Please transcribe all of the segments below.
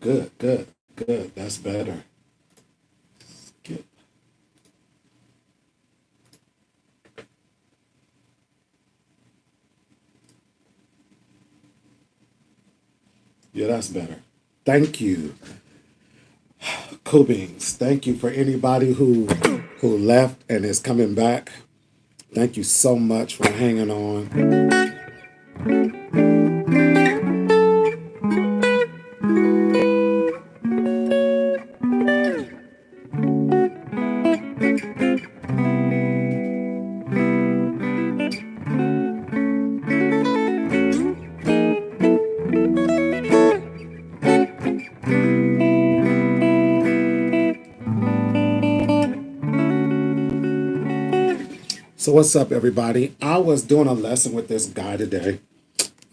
Good, good, good. That's better. Skip. Yeah, that's better. Thank you. Cool beans. Thank you for anybody who left and is coming back. Thank you so much for hanging on. So what's up, everybody? I was doing a lesson with this guy today.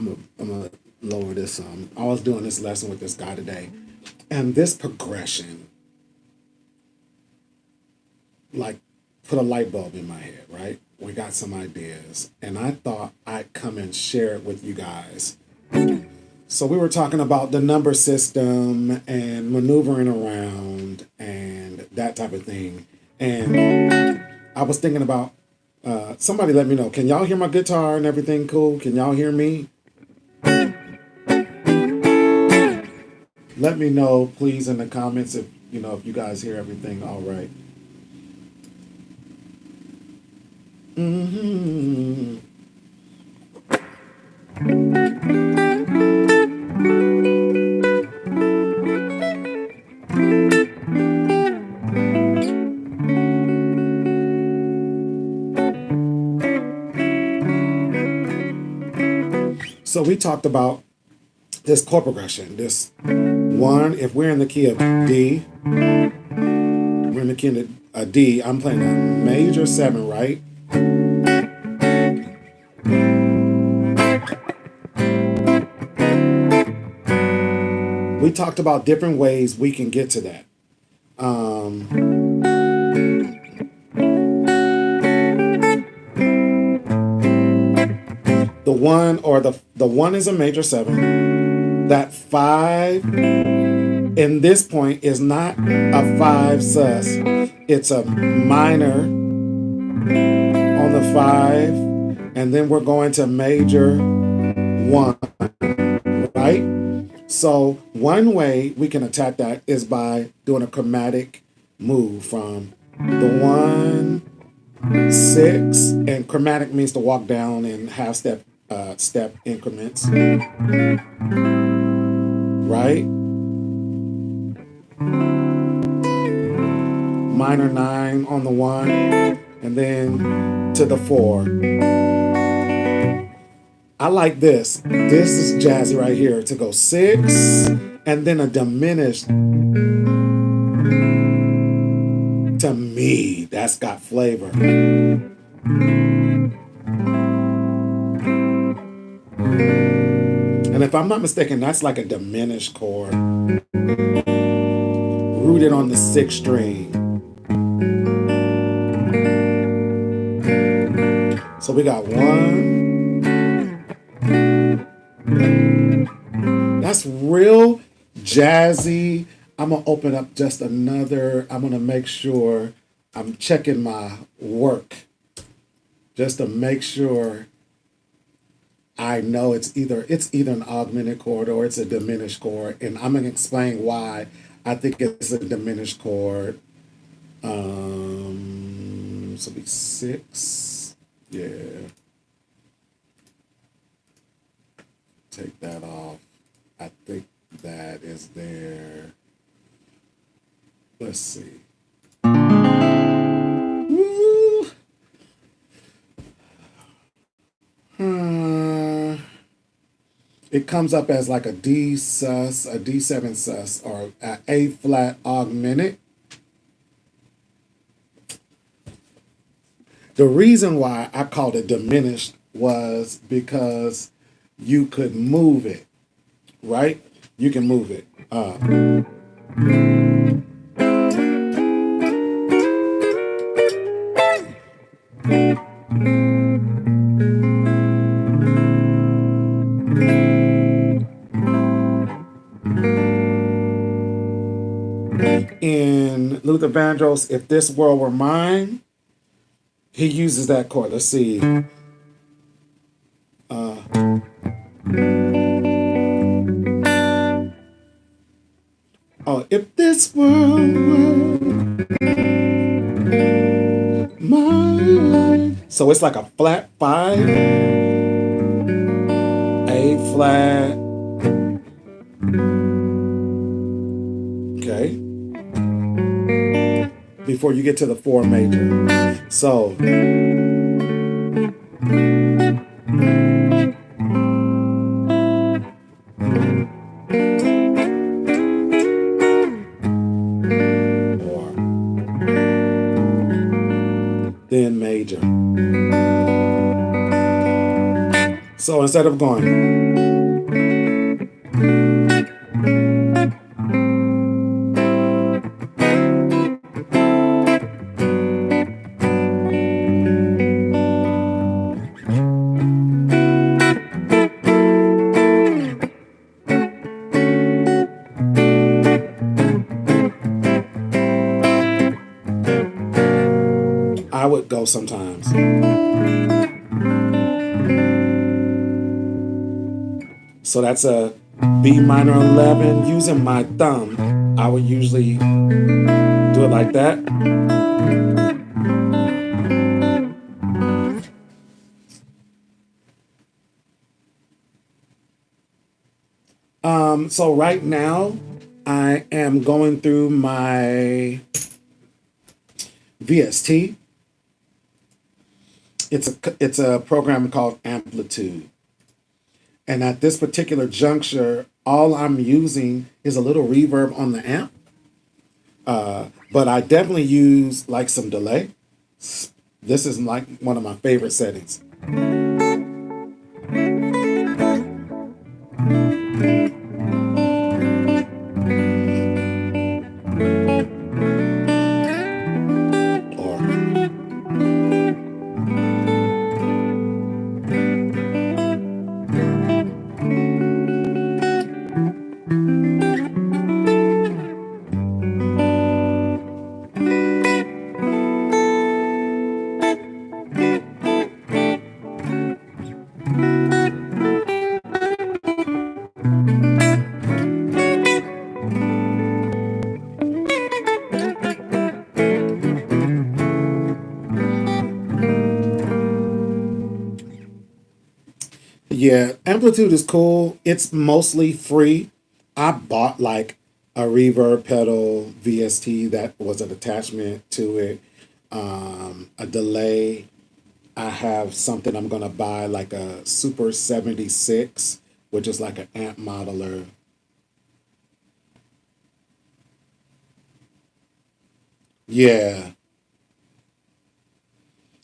I'm gonna lower this some. I was doing this lesson with this guy today, and this progression, like, put a light bulb in my head, right? We got some ideas, and I thought I'd come and share it with you guys. So we were talking about the number system and maneuvering around and that type of thing, and I was thinking about somebody let me know. Can y'all hear my guitar and everything cool? Can y'all hear me? Let me know, please, in the comments if if you guys hear everything all right. So we talked about this chord progression. This one, if we're in the key of D, we're in the key of D, I'm playing a major 7, right? We talked about different ways we can get to that. The one, or the one is a major 7. That 5 in this point is not a 5 sus. It's a minor on the 5, and then we're going to major 1, right? So one way we can attack that is by doing a chromatic move from the 1, 6, and chromatic means to walk down in half step increments, right? Minor 9 on the 1, and then to the 4. I like this. This is jazzy right here, to go 6 and then a diminished. To me, that's got flavor. And if I'm not mistaken, that's like a diminished chord, rooted on the 6th string. So we got 1. That's real jazzy. I'm gonna open up just another. I'm gonna make sure I'm checking my work just to make sure I know it's either an augmented chord or it's a diminished chord, and I'm gonna explain why I think it's a diminished chord. So be 6. Yeah. Take that off. I think that is there. Let's see. Woo. It comes up as like a D sus, a D7 sus, or an A flat augmented. The reason why I called it diminished was because you could move it, right? You can move it. In Luther Vandross, If This World Were Mine, he uses that chord. Let's see. Oh, if this world were mine. So it's like a flat 5, A flat. Okay. Before you get to the 4 major. So then major. So instead of going I would go sometimes. So that's a B minor 11. Using my thumb, I would usually do it like that. So right now, I am going through my VST. It's a program called Amplitude. And at this particular juncture, all I'm using is a little reverb on the amp. But I definitely use like some delay. This is like one of my favorite settings. Yeah, Amplitude is cool. It's mostly free. I bought like a reverb pedal VST that was an attachment to it, a delay. I have something I'm going to buy, like a Super 76, which is like an amp modeler. Yeah.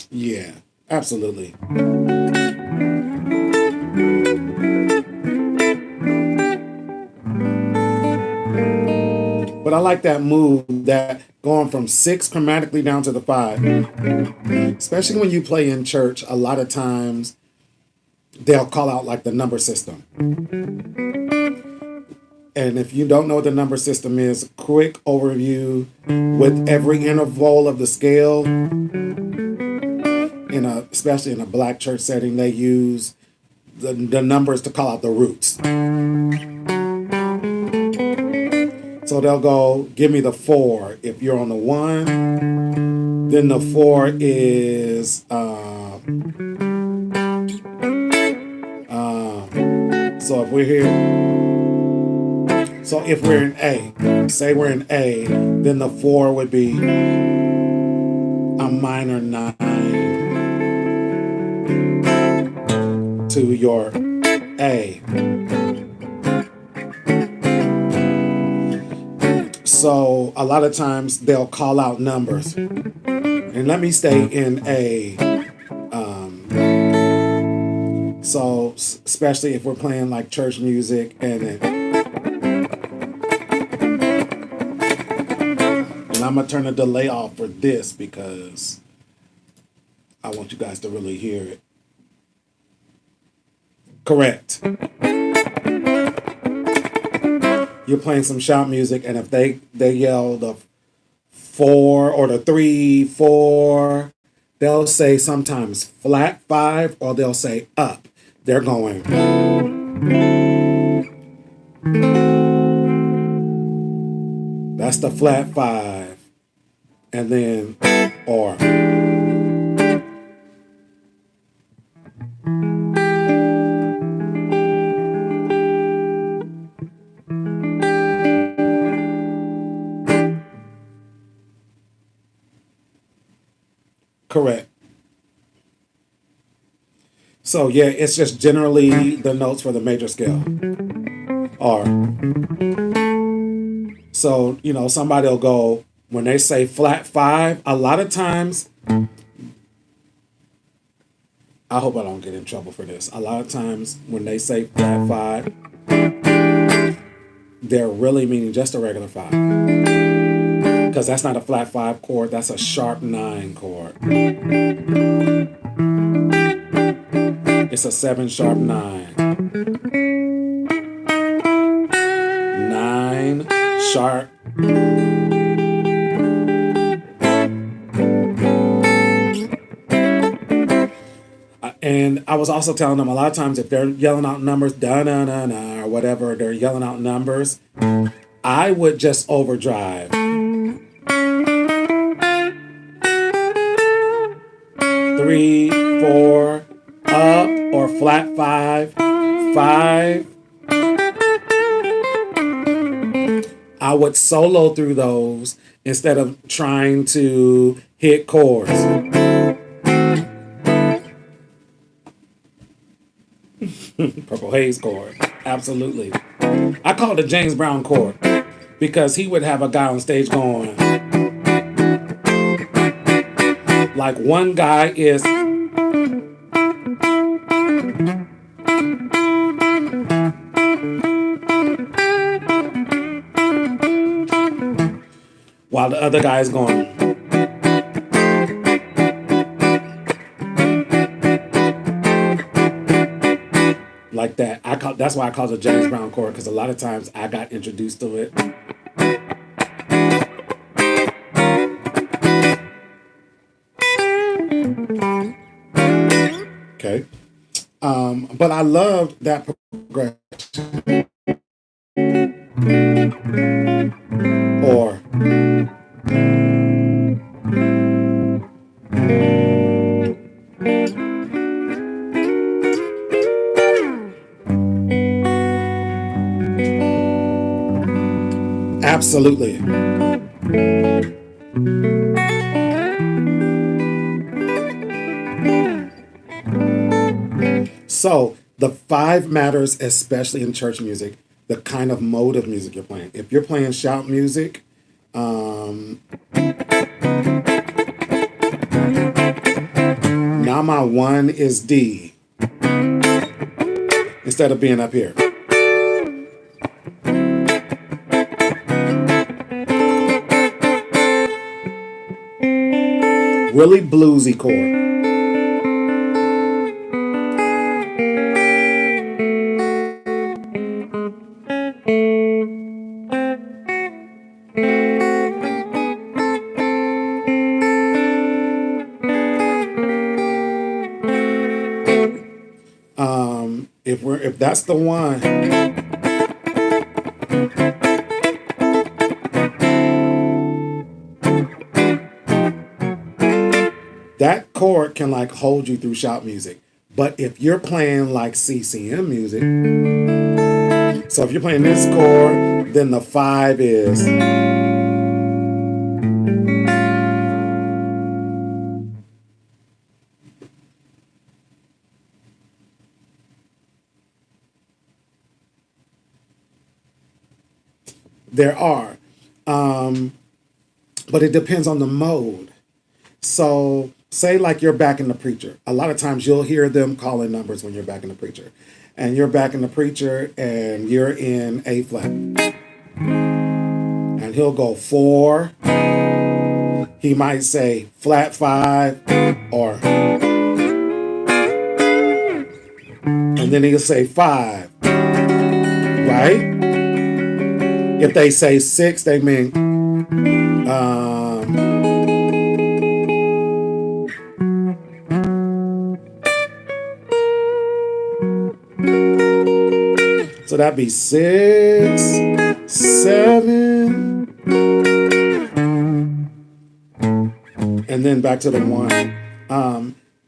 Yeah, absolutely. But I like that move, that going from 6 chromatically down to the 5. Especially when you play in church, a lot of times they'll call out like the number system. And if you don't know what the number system is, quick overview with every interval of the scale. Especially in a black church setting, they use the numbers to call out the roots. So they'll go, give me the 4. If you're on the 1, then the 4 is so if we're here. So if we're in A, say we're in A, then the 4 would be a minor 9 to your A. So a lot of times they'll call out numbers. And let me stay in A. So especially if we're playing like church music and I'm going to turn the delay off for this because I want you guys to really hear it. Correct. you're playing some shout music, and if they yell the 4 or the 3, 4, they'll say sometimes flat 5 or they'll say up. They're going. That's the flat 5. And then or. Correct. So yeah, it's just generally the notes for the major scale are. So, you know, somebody will go, when they say flat 5, a lot of times, I hope I don't get in trouble for this. A lot of times when they say flat 5, they're really meaning just a regular 5. Because that's not a flat 5 chord, that's a sharp 9 chord. It's a 7 sharp 9. 9 sharp. And I was also telling them a lot of times if they're yelling out numbers, da-na-na-na, or whatever, they're yelling out numbers, I would just overdrive. 3, 4, up, or flat 5, 5. I would solo through those instead of trying to hit chords. Purple Haze chord. Absolutely. I call it a James Brown chord because he would have a guy on stage going. Like one guy is. While the other guy is going. Like that. That's why I call it a James Brown chord, because a lot of times I got introduced to it. Okay. But I loved that progression. Or. Absolutely. So the 5 matters, especially in church music, the kind of mode of music you're playing. If you're playing shout music, now my 1 is D instead of being up here. Really bluesy chord. If that's the one. That chord can like hold you through shout music. But if you're playing like CCM music, so if you're playing this chord, then the 5 is. There are. But it depends on the mode. So say like you're backing the preacher. A lot of times you'll hear them calling numbers when you're backing the preacher. And you're backing the preacher and you're in A flat. And he'll go 4. He might say flat 5 or. And then he'll say 5. Right? If they say 6, they mean so that'd be 6, 7, and then back to the 1.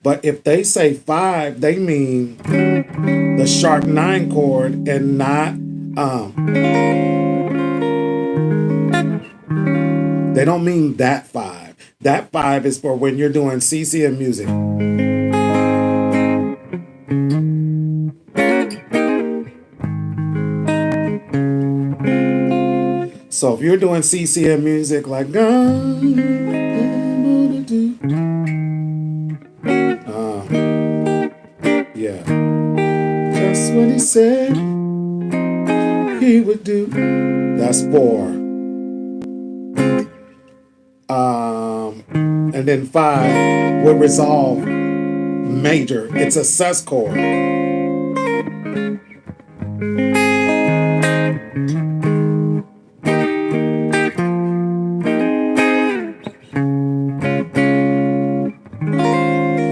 But if they say 5, they mean the sharp 9 chord and not they don't mean that 5. That 5 is for when you're doing CCM music. So if you're doing CCM music like yeah, that's what he said he would do. That's 4. And then 5 will resolve major. It's a sus chord.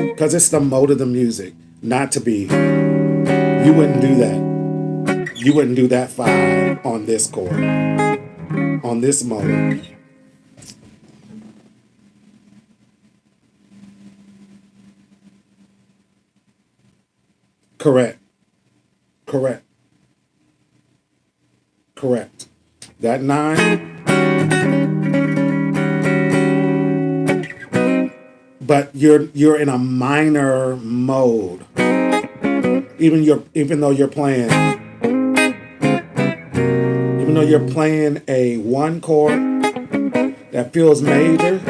Because it's the mode of the music, not to be. You wouldn't do that. You wouldn't do that 5 on this chord, on this mode. Correct. Correct. Correct. That 9. But you're in a minor mode. Even though you're playing a 1 chord that feels major,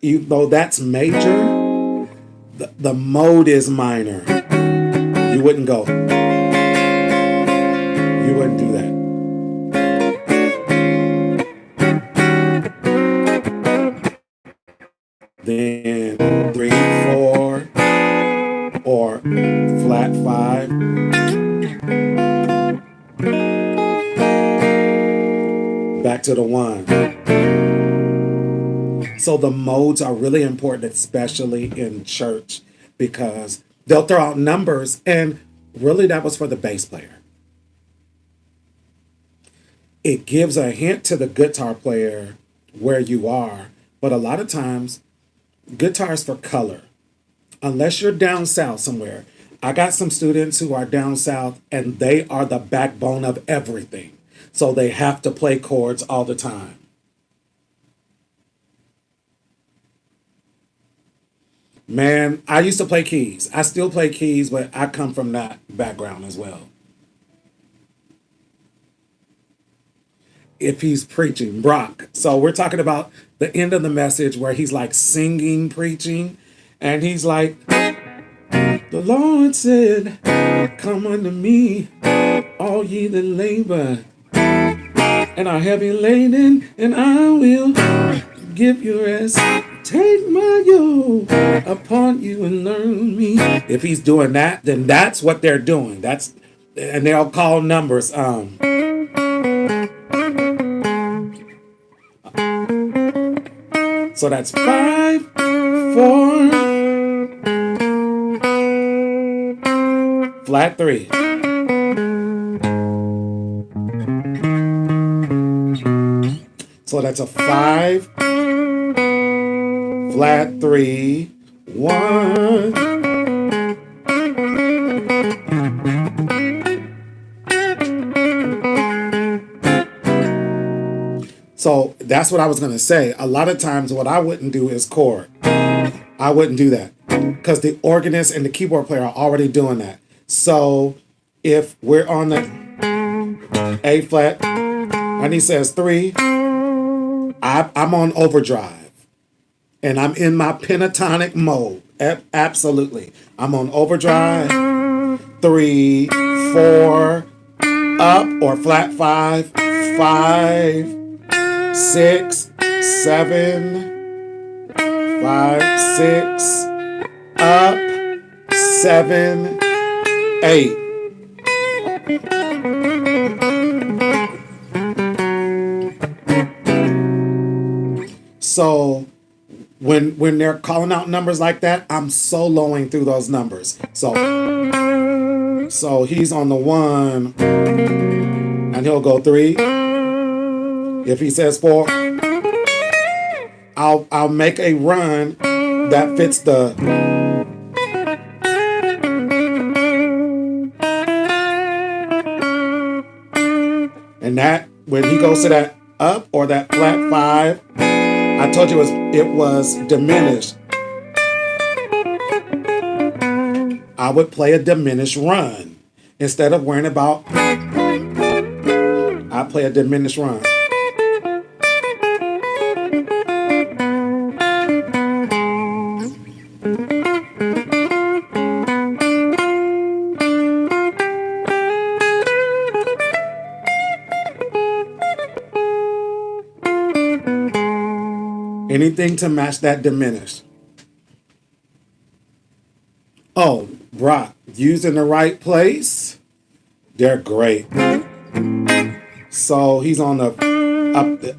even though that's major, the mode is minor. You wouldn't go. You wouldn't do that. Then 3, 4, or flat 5. Back to the 1. So the modes are really important, especially in church, because they'll throw out numbers, and really that was for the bass player. It gives a hint to the guitar player where you are, but a lot of times, guitar's for color. Unless you're down south somewhere. I got some students who are down south, and they are the backbone of everything. So they have to play chords all the time. Man, I used to play keys. I still play keys, but I come from that background as well. If he's preaching, Brock. So we're talking about the end of the message where he's like singing, preaching, and he's like, the Lord said, come unto me, all ye that labor and are heavy laden, and I will give you rest. Take my yoke upon you and learn me. If he's doing that, then that's what they're doing. And they'll call numbers. So that's 5, 4, flat 3. So that's a 5, flat 3, 1. So that's what I was going to say. A lot of times what I wouldn't do is chord. I wouldn't do that because the organist and the keyboard player are already doing that. So if we're on the A flat and he says 3, I'm on overdrive. And I'm in my pentatonic mode. Absolutely. I'm on overdrive. 3, 4, up or flat 5, 5, 6, 7, 5, 6, up, 7, 8. So when they're calling out numbers like that, I'm soloing through those numbers. So he's on the 1, and he'll go 3. If he says 4, I'll make a run that fits the. And that when he goes to that up or that flat 5, I told you it was diminished. I would play a diminished run instead of worrying about. I play a diminished run. Anything to match that diminished. Oh, Brock, used in the right place, they're great. So he's on the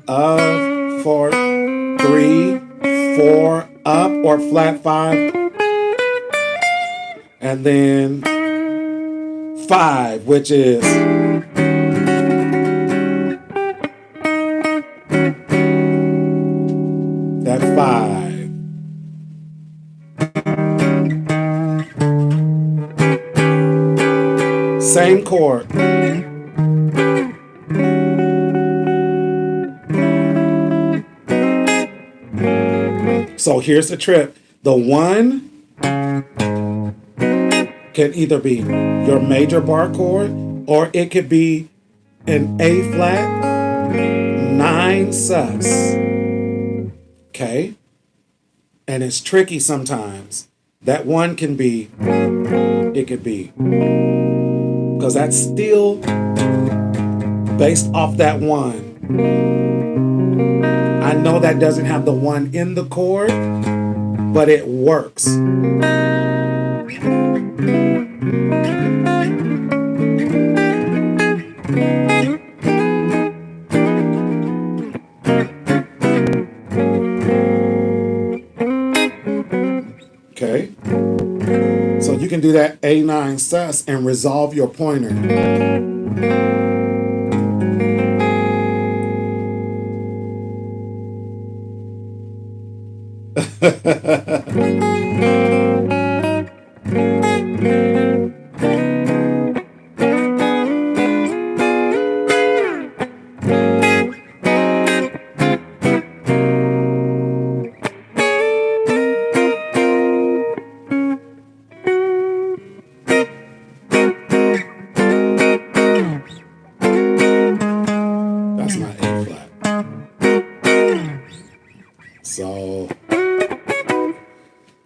up, 4, 3, 4, up or flat 5, and then 5, which is that 5. Same chord. So here's the trick. The 1 can either be your major bar chord, or it could be an A flat 9 sus. Okay? And it's tricky sometimes. That 1 can be, it could be, because that's still based off that 1. I know that doesn't have the 1 in the chord, but it works. Okay, so you can do that A9 sus and resolve your pointer. That's my A flat.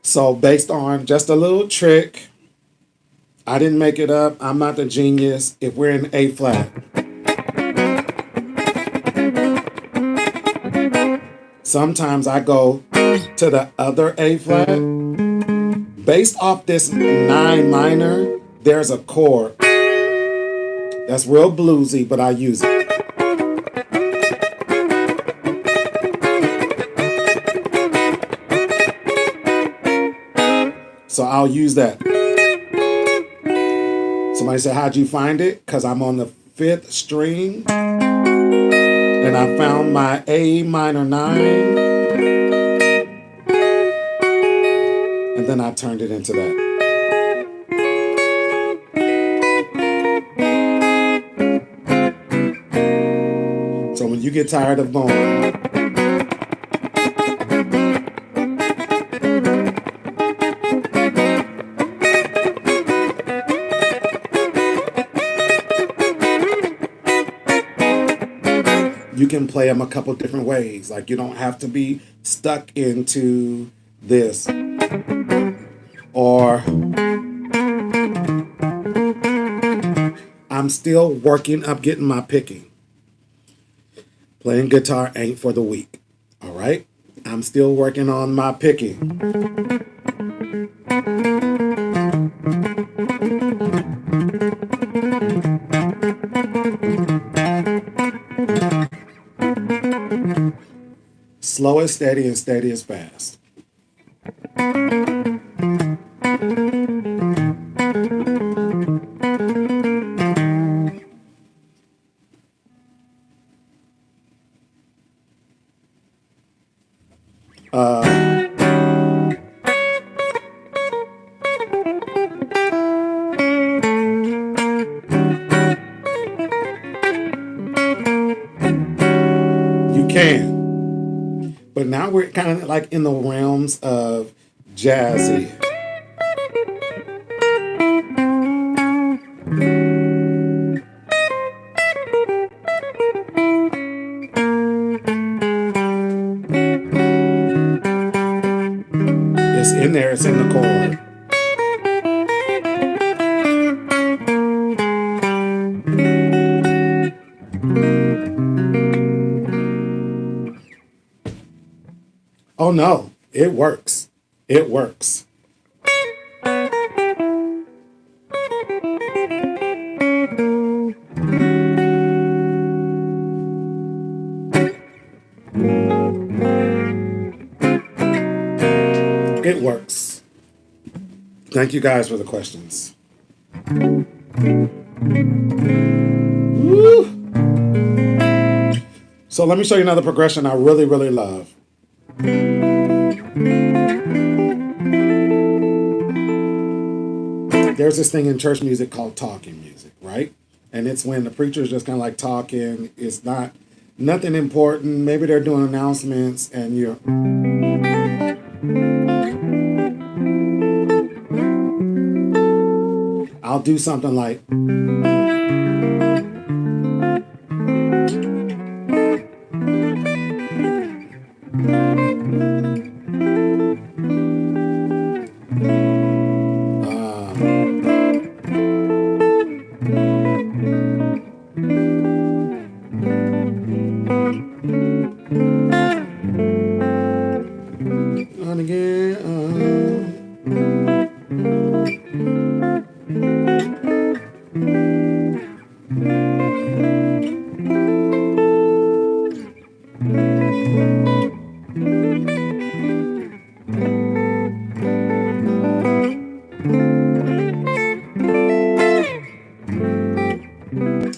So based on just a little trick, I didn't make it up. I'm not the genius. If we're in A flat, sometimes I go to the other A flat. Based off this 9 minor, there's a chord that's real bluesy, but I use it. So I'll use that. Somebody said, how'd you find it? Because I'm on the 5th string. And I found my A minor 9. And then I turned it into that. So when you get tired of going, you can play them a couple different ways. Like, you don't have to be stuck into this. Or I'm still working up getting my picking. Playing guitar ain't for the weak. All right? I'm still working on my picking. Slow is steady and steady is fast. You can. But now we're kind of like in the realms of jazzy. It's in there, it's in the chord. Oh no, it works. It works. It works. Thank you guys for the questions. Woo. So let me show you another progression I really, really love. There's this thing in church music called talking music, right? And it's when the preacher's just kind of like talking. It's not nothing important. Maybe they're doing announcements and you're... I'll do something like...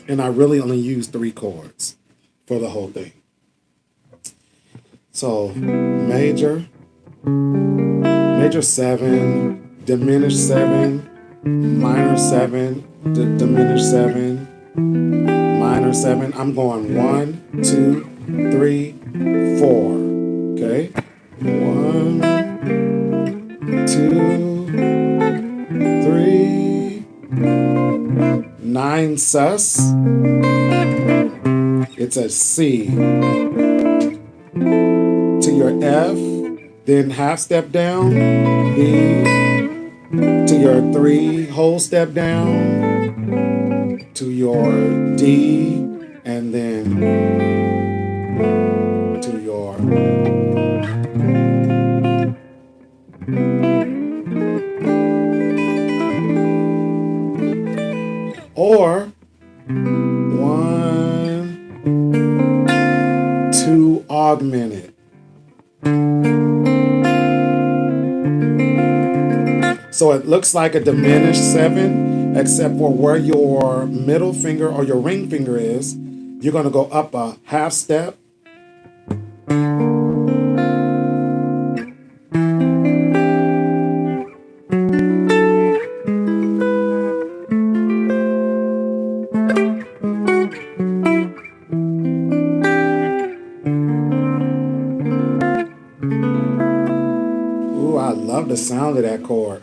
And I really only use 3 chords for the whole thing. So major 7, diminished 7, minor 7, diminished 7, minor 7. I'm going 1, 2, 3, 4. Okay? 1, 2, 3, 9 sus. It's a C to your F, then half step down, B to your 3 whole step down, to your D, and then to your or 1, 2 augmented. So it looks like a diminished 7, except for where your middle finger or your ring finger is. You're going to go up a half step. Ooh, I love the sound of that chord.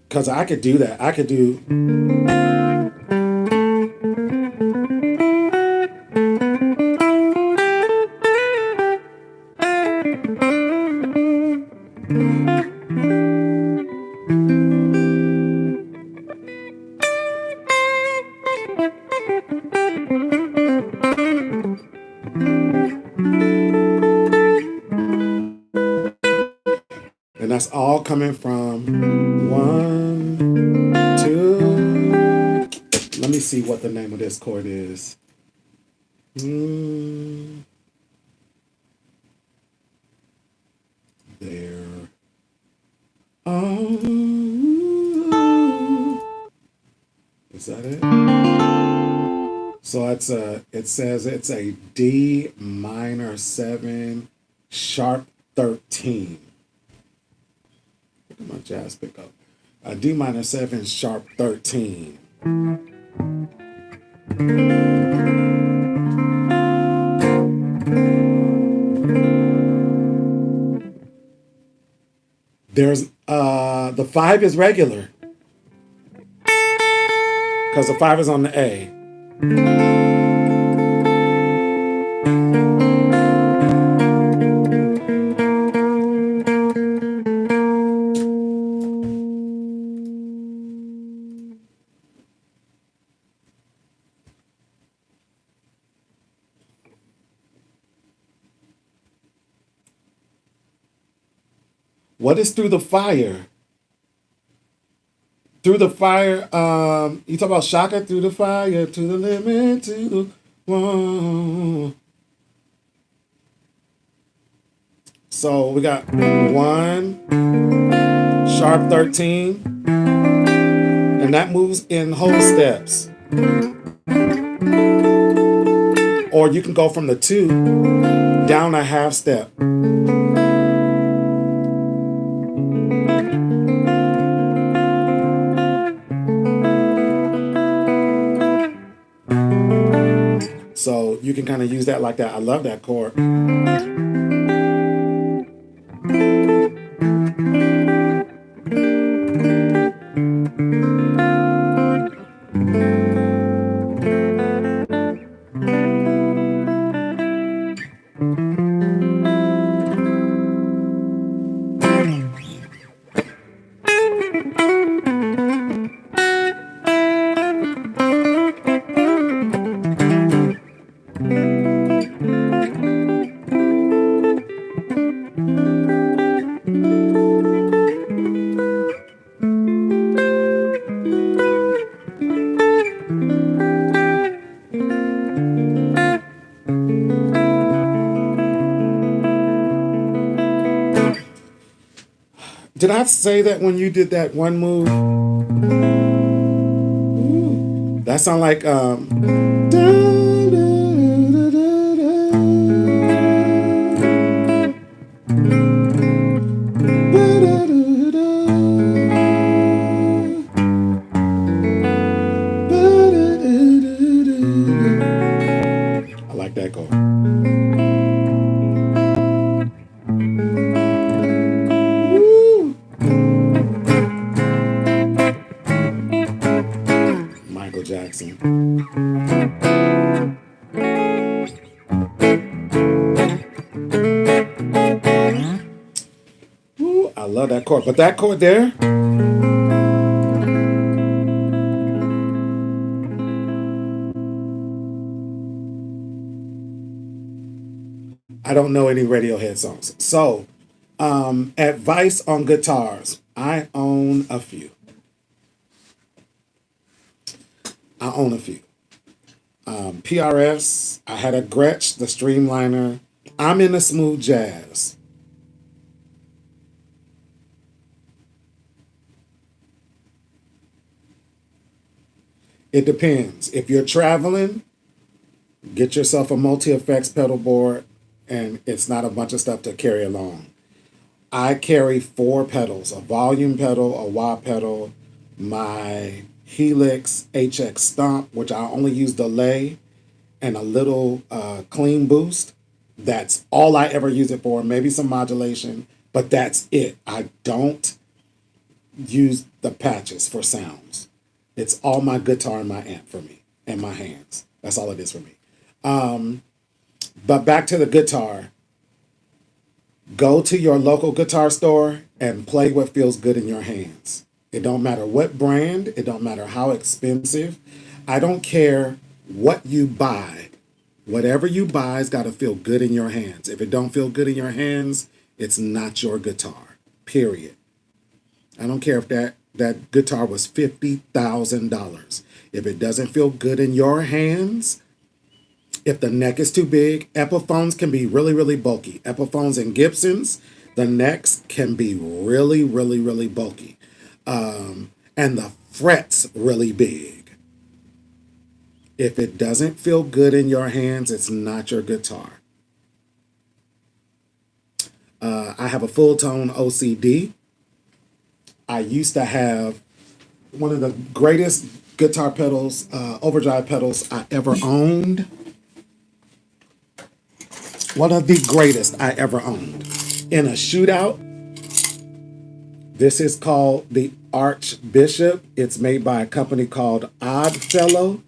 Because I could do that. I could do... that's all coming from 1, 2. Let me see what the name of this chord is. There. Is that it? So it says it's a D minor 7 sharp 13. Look at my jazz pickup. A D minor 7 sharp 13. There's the 5 is regular because the 5 is on the A. What is Through the Fire? Through the Fire, you talk about Shaka, Through the Fire, to the limit, to the one. So we got 1, sharp 13, and that moves in whole steps. Or you can go from the 2 down a half step. So you can kind of use that like that. I love that chord. Did I say that when you did that one move? Ooh, that sound like I like that chord. Jackson. Ooh, I love that chord. But that chord there, I don't know any Radiohead songs. So, advice on guitars. I own a few. PRS, I had a Gretsch, the Streamliner. I'm in a smooth jazz. It depends. If you're traveling, get yourself a multi-effects pedal board, and it's not a bunch of stuff to carry along. I carry 4 pedals, a volume pedal, a wah pedal, my Helix HX Stomp, which I only use delay, and a little clean boost. That's all I ever use it for. Maybe some modulation, but that's it. I don't use the patches for sounds. It's all my guitar and my amp for me, and my hands. That's all it is for me. But back to the guitar. Go to your local guitar store and play what feels good in your hands. It don't matter what brand. It don't matter how expensive. I don't care what you buy. Whatever you buy has got to feel good in your hands. If it don't feel good in your hands, it's not your guitar, period. I don't care if that guitar was $50,000. If it doesn't feel good in your hands, if the neck is too big, Epiphones can be really, really bulky. Epiphones and Gibsons, the necks can be really, really, really bulky. And the frets really big. If it doesn't feel good in your hands, it's not your guitar. I have a Fulltone OCD. I used to have one of the greatest guitar pedals, overdrive pedals I ever owned. One of the greatest I ever owned. In a shootout, this is called the Archbishop. It's made by a company called Oddfellow.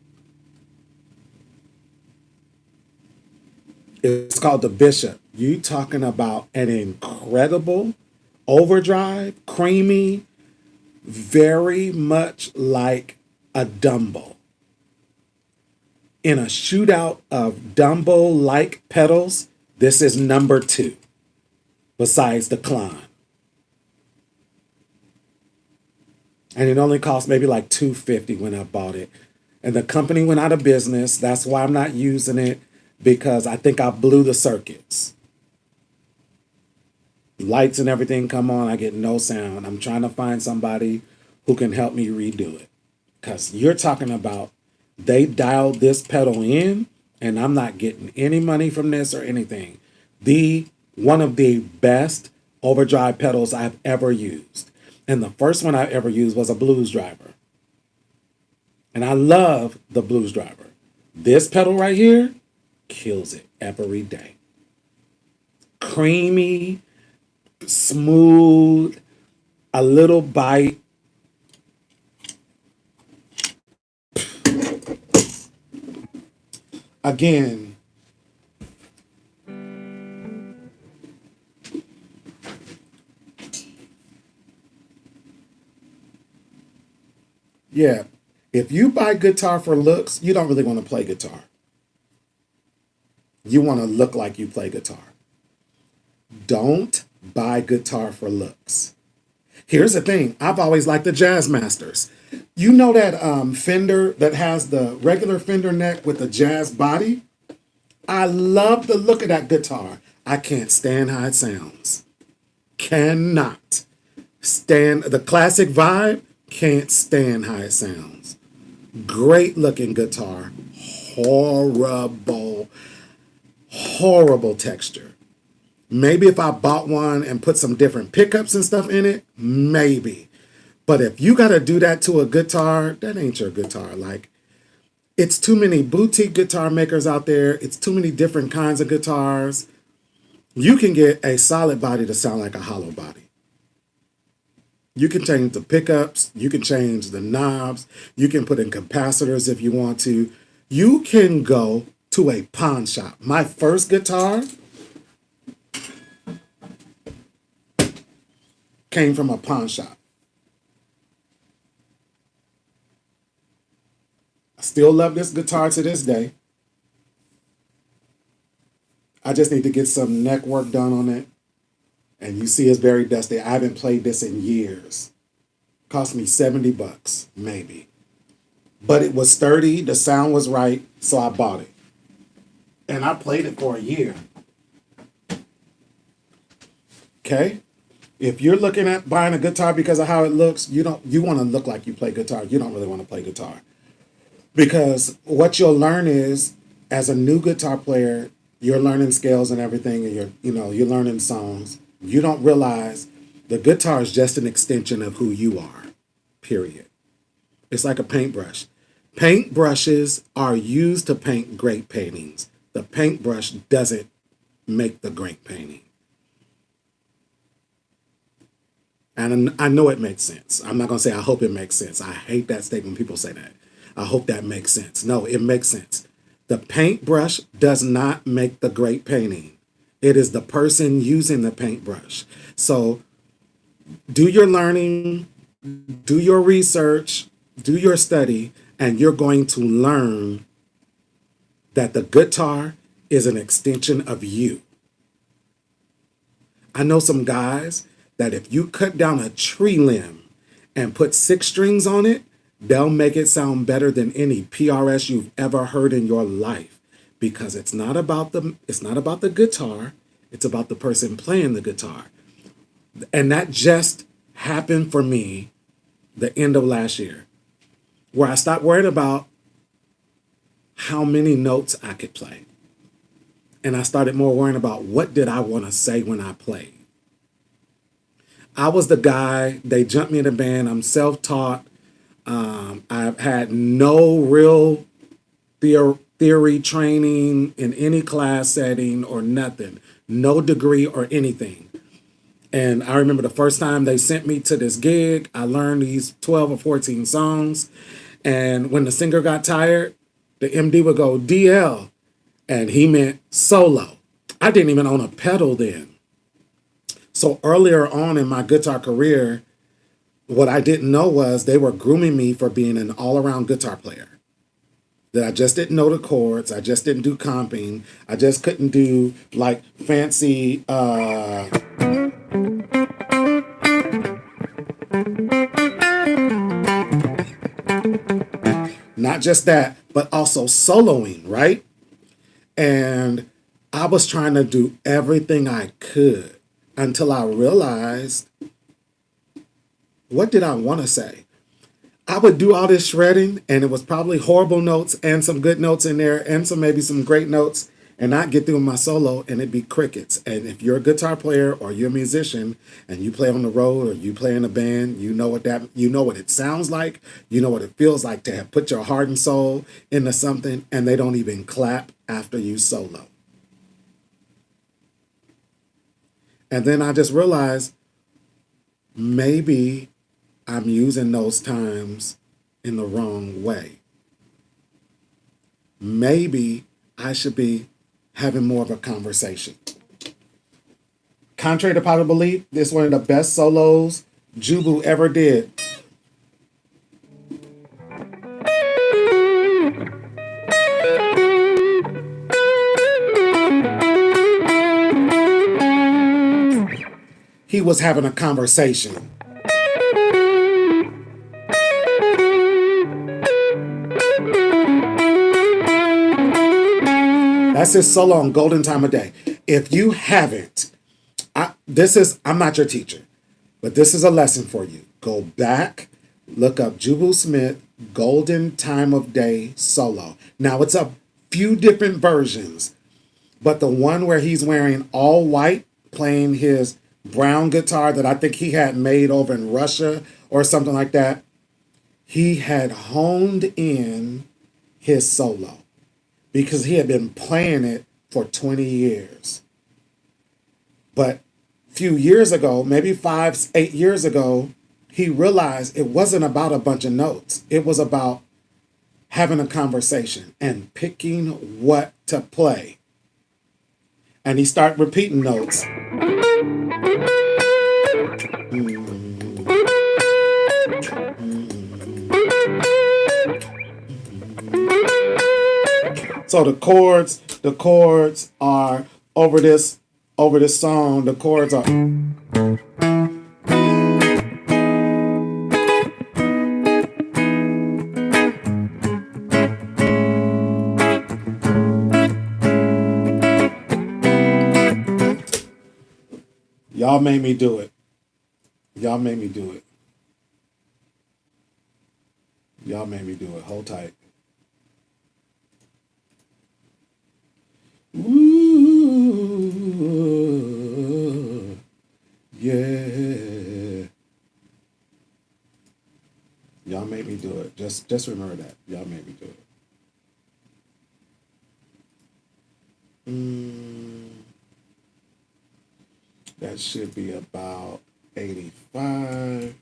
It's called the Bishop. You talking about an incredible overdrive, creamy, very much like a Dumbo. In a shootout of Dumbo-like pedals, this is number 2, besides the Klein. And it only cost maybe like $250 when I bought it. And the company went out of business. That's why I'm not using it, because I think I blew the circuits. Lights and everything come on, I get no sound. I'm trying to find somebody who can help me redo it. Because you're talking about they dialed this pedal in, and I'm not getting any money from this or anything. One of the best overdrive pedals I've ever used. And the first one I ever used was a Blues Driver. And I love the Blues Driver. This pedal right here kills it every day. Creamy, smooth, a little bite. Again, yeah, if you buy guitar for looks, you don't really want to play guitar. You want to look like you play guitar. Don't buy guitar for looks. Here's the thing. I've always liked the Jazz Masters. You know that Fender that has the regular Fender neck with the jazz body? I love the look of that guitar. I can't stand how it sounds. Cannot stand the classic vibe. Can't stand how it sounds. Great looking guitar. Horrible texture. Maybe if I bought one and put some different pickups and stuff in it, maybe. But if you got to do that to a guitar, that ain't your guitar. Like, it's too many boutique guitar makers out there. It's too many different kinds of guitars. You can get a solid body to sound like a hollow body. You can change the pickups. You can change the knobs. You can put in capacitors if you want to. You can go to a pawn shop. My first guitar came from a pawn shop. I still love this guitar to this day. I just need to get some neck work done on it. And you see it's very dusty. I haven't played this in years. Cost me $70, maybe. But it was sturdy, the sound was right, so I bought it. And I played it for a year. Okay? If you're looking at buying a guitar because of how it looks, you want to look like you play guitar. You don't really want to play guitar. Because what you'll learn is, as a new guitar player, you're learning scales and everything, and you're learning songs. You don't realize the guitar is just an extension of who you are, period. It's like a paintbrush. Paintbrushes are used to paint great paintings. The paintbrush doesn't make the great painting. And I know it makes sense. I'm not going to say I hope it makes sense. I hate that statement when people say that. I hope that makes sense. No, it makes sense. The paintbrush does not make the great painting. It is the person using the paintbrush. So do your learning, do your research, do your study, and you're going to learn that the guitar is an extension of you. I know some guys that if you cut down a tree limb and put 6 strings on it, they'll make it sound better than any PRS you've ever heard in your life, because it's not about the guitar, it's about the person playing the guitar. And that just happened for me the end of last year, where I stopped worrying about how many notes I could play. And I started more worrying about what did I want to say when I played. I was the guy, they jumped me in the band, I'm self-taught. I've had no real theory training in any class setting or nothing, no degree or anything. And I remember the first time they sent me to this gig, I learned these 12 or 14 songs. And when the singer got tired, the MD would go DL, and he meant solo. I didn't even own a pedal then. So earlier on in my guitar career, what I didn't know was they were grooming me for being an all-around guitar player. That I just didn't know the chords, I just didn't do comping, I just couldn't do like fancy not just that, but also soloing, right? And I was trying to do everything I could until I realized, what did I want to say? I would do all this shredding, and it was probably horrible notes and some good notes in there and maybe some great notes, and I'd get through my solo and it'd be crickets. And if you're a guitar player or you're a musician and you play on the road or you play in a band, you know what it sounds like, you know what it feels like to have put your heart and soul into something and they don't even clap after you solo. And then I just realized maybe I'm using those times in the wrong way. Maybe I should be having more of a conversation. Contrary to popular belief, this is one of the best solos Jubu ever did. He was having a conversation. That's his solo on Golden Time of Day. If you haven't, I'm not your teacher, but this is a lesson for you. Go back, look up Jubu Smith, Golden Time of Day solo. Now, it's a few different versions, but the one where he's wearing all white, playing his brown guitar that I think he had made over in Russia or something like that, he had honed in his solo, because he had been playing it for 20 years. But a few years ago, maybe 5-8 years ago, he realized it wasn't about a bunch of notes. It was about having a conversation and picking what to play. And he started repeating notes. So the chords are over this song. The chords are. Y'all made me do it. Y'all made me do it. Y'all made me do it. Hold tight. Ooh, yeah. Y'all made me do it. Just remember that. Y'all made me do it. That should be about 85.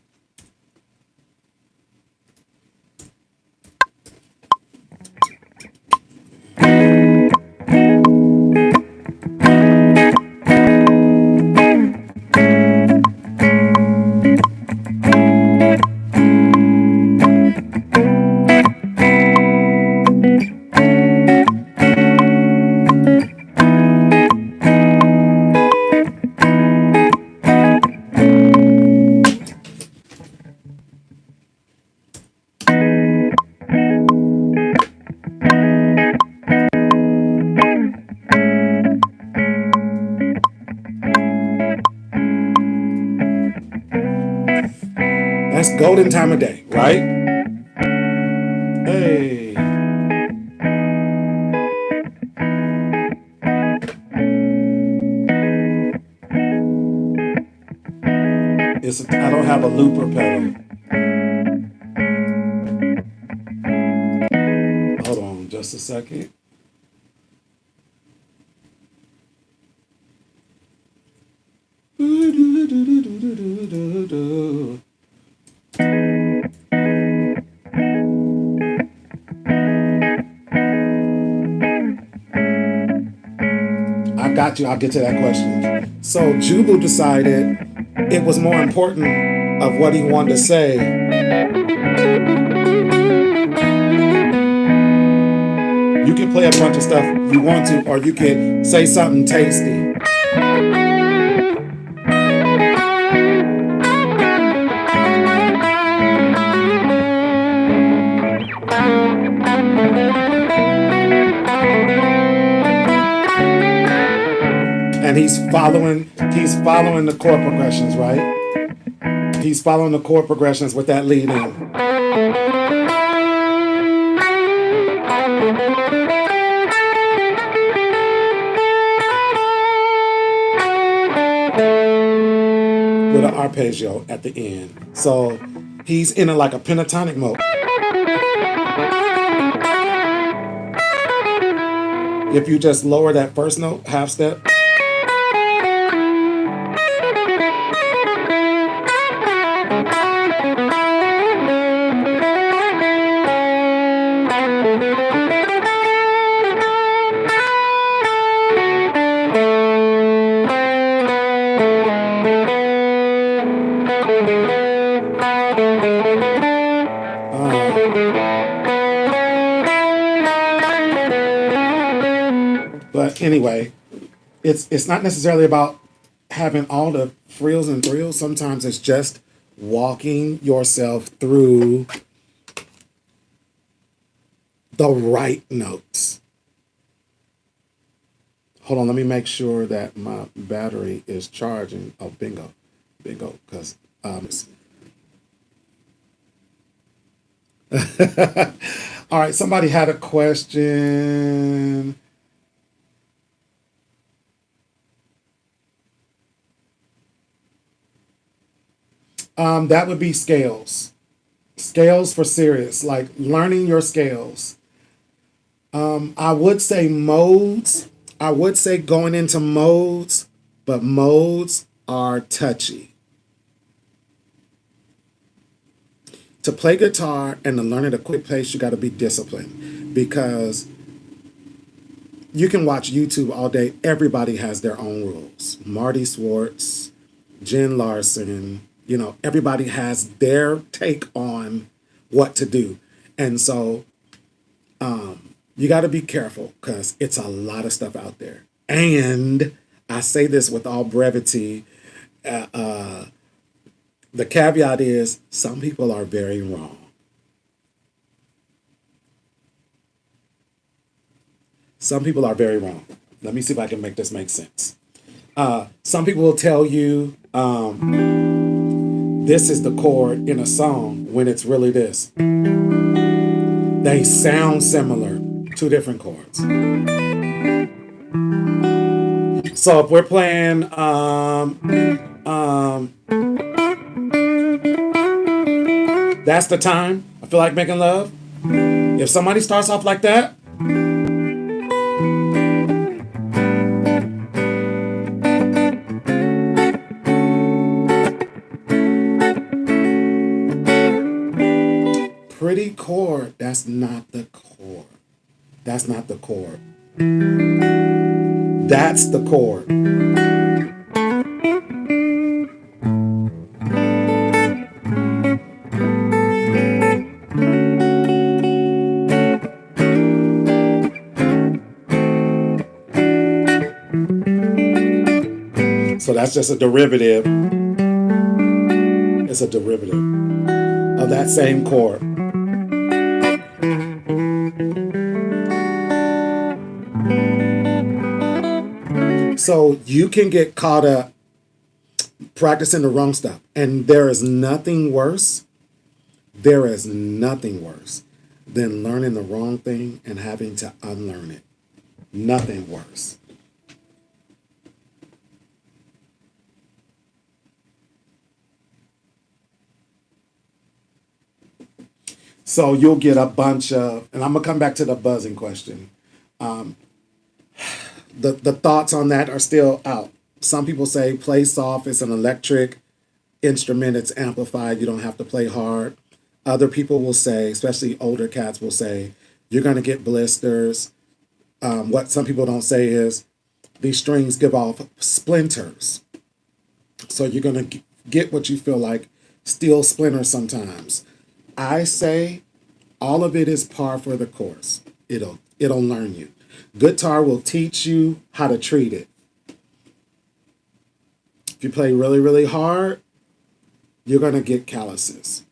It's golden time of day, right? Hey. I don't have a looper pedal. Hold on just a second. I got you. I'll get to that question. So Jubu decided it was more important of what he wanted to say. You can play a bunch of stuff you want to, or you can say something tasty. And he's following the chord progressions, right? He's following the chord progressions with that lead in. With an arpeggio at the end. So he's in like a pentatonic mode. If you just lower that first note, half step. But anyway, it's not necessarily about having all the frills and thrills. Sometimes it's just walking yourself through the right notes. Hold on, let me make sure that my battery is charging. Oh, bingo, because all right, somebody had a question. That would be scales. Scales for serious, like learning your scales. I would say modes. I would say going into modes, but modes are touchy. To play guitar and to learn at a quick pace, you got to be disciplined, because you can watch YouTube all day. Everybody has their own rules. Marty Swartz, Jen Larson, everybody has their take on what to do. And so you got to be careful, because it's a lot of stuff out there. And I say this with all brevity. The caveat is some people are very wrong. Some people are very wrong. Let me see if I can make this make sense. Some people will tell you this is the chord in a song when it's really this. They sound similar, two different chords. So if we're playing That's the Time, I Feel Like Making Love. If somebody starts off like that, pretty chord, that's not the chord. That's not the chord. That's the chord. So that's just a derivative. It's a derivative of that same chord. So you can get caught up practicing the wrong stuff. And there is nothing worse There is nothing worse than learning the wrong thing and having to unlearn it. Nothing worse. So you'll get a bunch of, and I'm going to come back to the buzzing question. The thoughts on that are still out. Some people say play soft. It's an electric instrument. It's amplified. You don't have to play hard. Other people will say, especially older cats will say, you're going to get blisters. What some people don't say is these strings give off splinters. So you're going to get what you feel like steel splinters sometimes. I say all of it is par for the course. It'll learn you. Guitar will teach you how to treat it. If you play really, really hard, you're going to get calluses.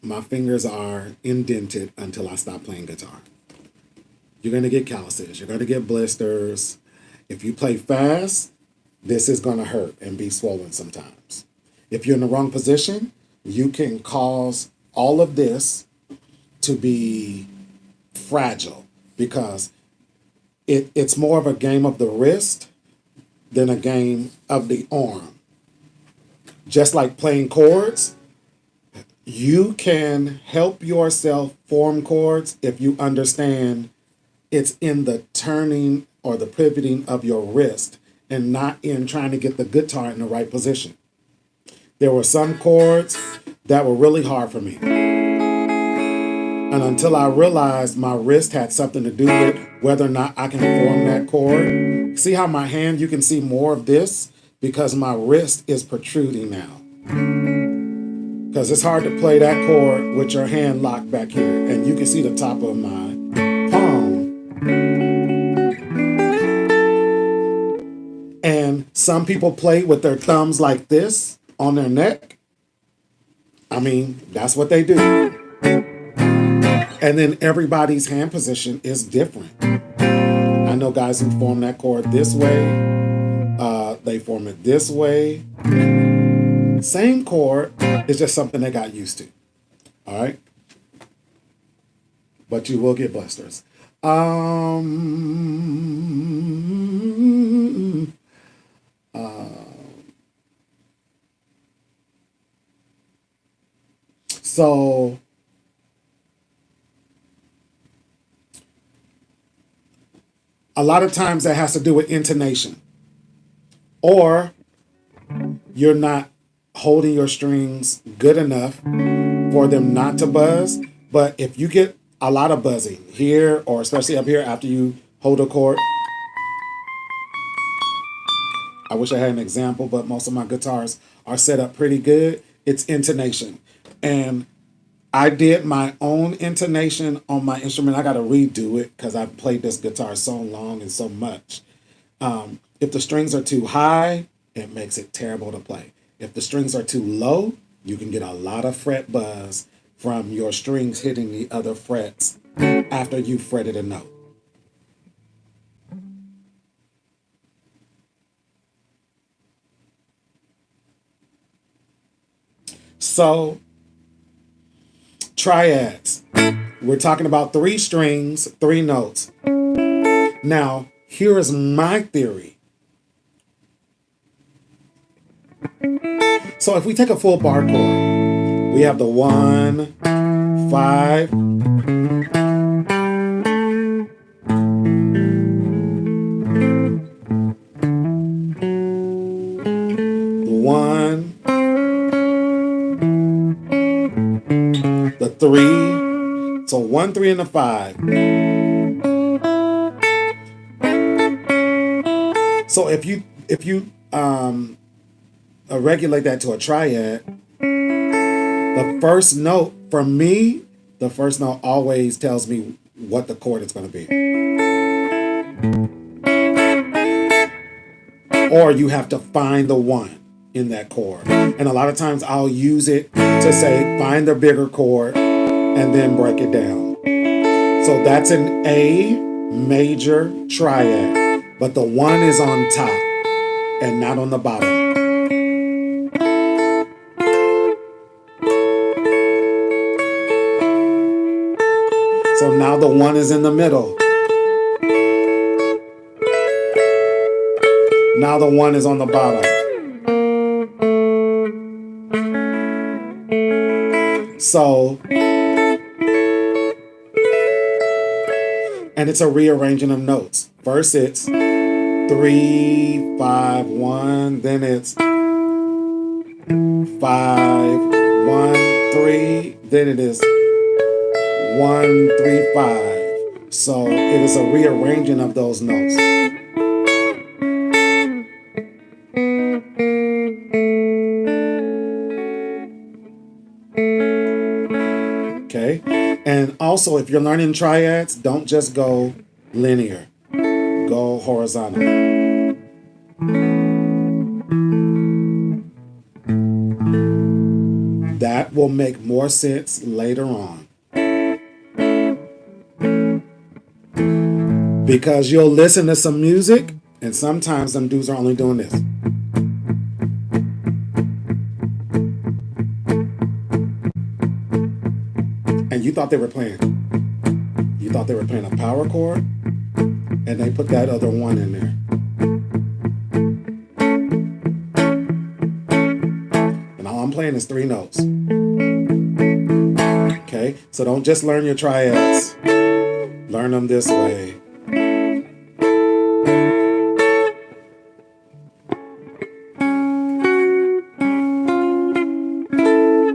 My fingers are indented until I stop playing guitar. You're going to get calluses. You're going to get blisters. If you play fast, this is going to hurt and be swollen sometimes. If you're in the wrong position, you can cause all of this to be fragile because it's more of a game of the wrist than a game of the arm. Just like playing chords, you can help yourself form chords if you understand it's in the turning or the pivoting of your wrist and not in trying to get the guitar in the right position. There were some chords that were really hard for me. And until I realized my wrist had something to do with whether or not I can form that chord. See how my hand, you can see more of this because my wrist is protruding now. Because it's hard to play that chord with your hand locked back here. And you can see the top of my palm. And some people play with their thumbs like this on their neck. I mean, that's what they do. And then everybody's hand position is different. I know guys who form that chord this way. They form it this way. Same chord, it's just something they got used to. All right? But you will get blisters. So a lot of times that has to do with intonation. Or you're not holding your strings good enough for them not to buzz. But if you get a lot of buzzing here, or especially up here after you hold a chord. I wish I had an example, but most of my guitars are set up pretty good. It's intonation. And I did my own intonation on my instrument. I got to redo it because I've played this guitar so long and so much. If the strings are too high, it makes it terrible to play. If the strings are too low, you can get a lot of fret buzz from your strings hitting the other frets after you fretted a note. So, triads. We're talking about 3 strings, 3 notes. Now, here is my theory. So if we take a full bar chord, we have the 1, 5, the 1, the 3, so 1, 3, and the 5. So if you regulate that to a triad, the first note, for me, the first note always tells me what the chord is going to be. Or you have to find the 1 in that chord. And a lot of times I'll use it to say, find the bigger chord and then break it down. So that's an A major triad, but the 1 is on top and not on the bottom. one is in the middle. Now the one is on the bottom. So, and it's a rearranging of notes. First it's 3, 5, 1, then it's 5, 1, 3, then it is 1, 3, 5. So it is a rearranging of those notes. Okay, and also if you're learning triads, don't just go linear, go horizontal. That will make more sense later on. Because you'll listen to some music, and sometimes them dudes are only doing this. And you thought they were playing. You thought they were playing a power chord, and they put that other one in there. And all I'm playing is 3 notes. Okay, so don't just learn your triads. Learn them this way.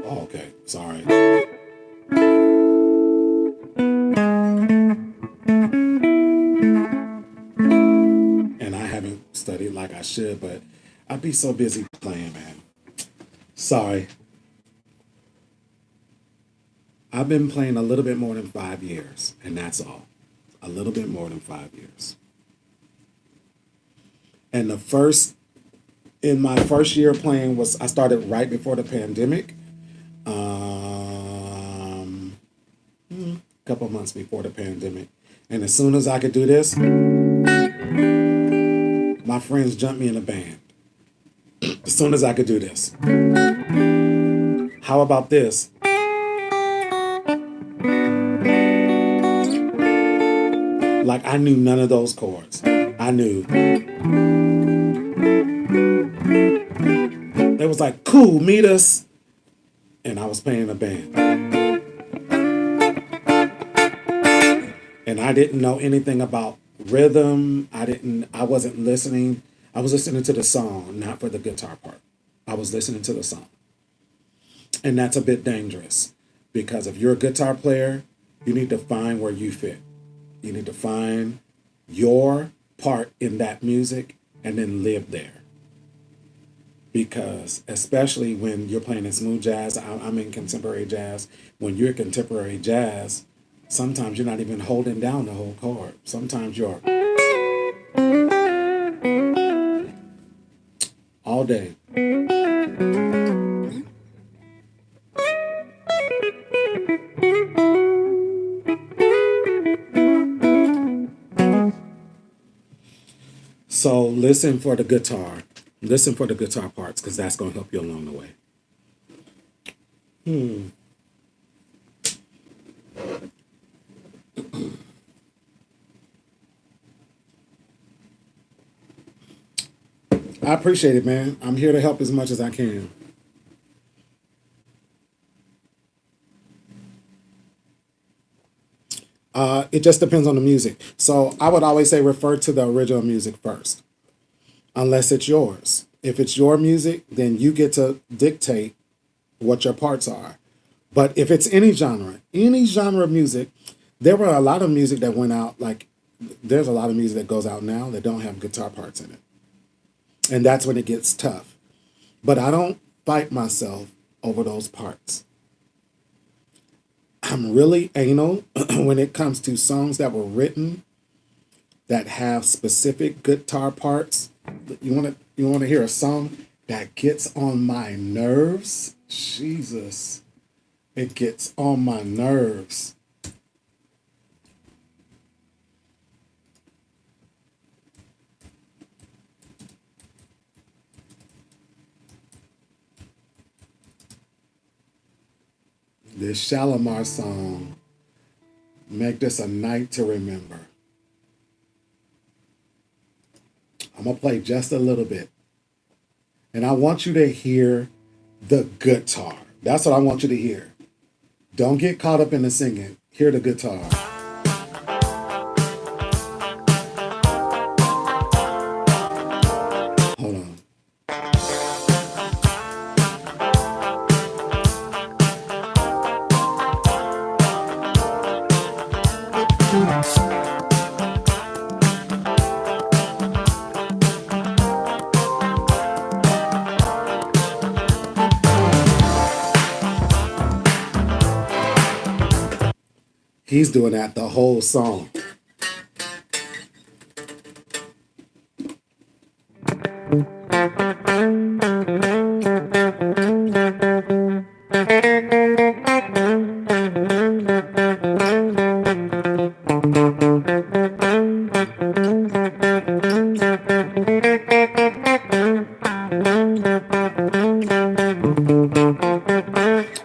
Oh, okay, sorry. And I haven't studied like I should, but I'd be so busy playing, man. Sorry. I've been playing a little bit more than 5 years, and that's all. A little bit more than 5 years. And in my first year playing I started right before the pandemic. A couple months before the pandemic. And as soon as I could do this, my friends jumped me in a band. As soon as I could do this. How about this? Like I knew none of those chords. I knew. They was like, cool, meet us. And I was playing a band. And I didn't know anything about rhythm. I wasn't listening. I was listening to the song, not for the guitar part. I was listening to the song. And that's a bit dangerous because if you're a guitar player, you need to find where you fit. You need to find your part in that music and then live there. Because especially when you're playing in smooth jazz, I'm in contemporary jazz. When you're contemporary jazz, sometimes you're not even holding down the whole chord. Sometimes you're all day. So listen for the guitar. Listen for the guitar parts because that's going to help you along the way. I appreciate it, man. I'm here to help as much as I can. It just depends on the music. So I would always say refer to the original music first, unless it's yours. If it's your music, then you get to dictate what your parts are. But if it's any genre of music, there were a lot of music that went out, like there's a lot of music that goes out now that don't have guitar parts in it. And that's when it gets tough. But I don't fight myself over those parts. I'm really anal when it comes to songs that were written that have specific guitar parts. You want to hear a song that gets on my nerves? Jesus. It gets on my nerves. This Shalimar song, make this a night to remember. I'm going to play just a little bit. And I want you to hear the guitar. That's what I want you to hear. Don't get caught up in the singing. Hear the guitar. Hold on. He's doing that the whole song.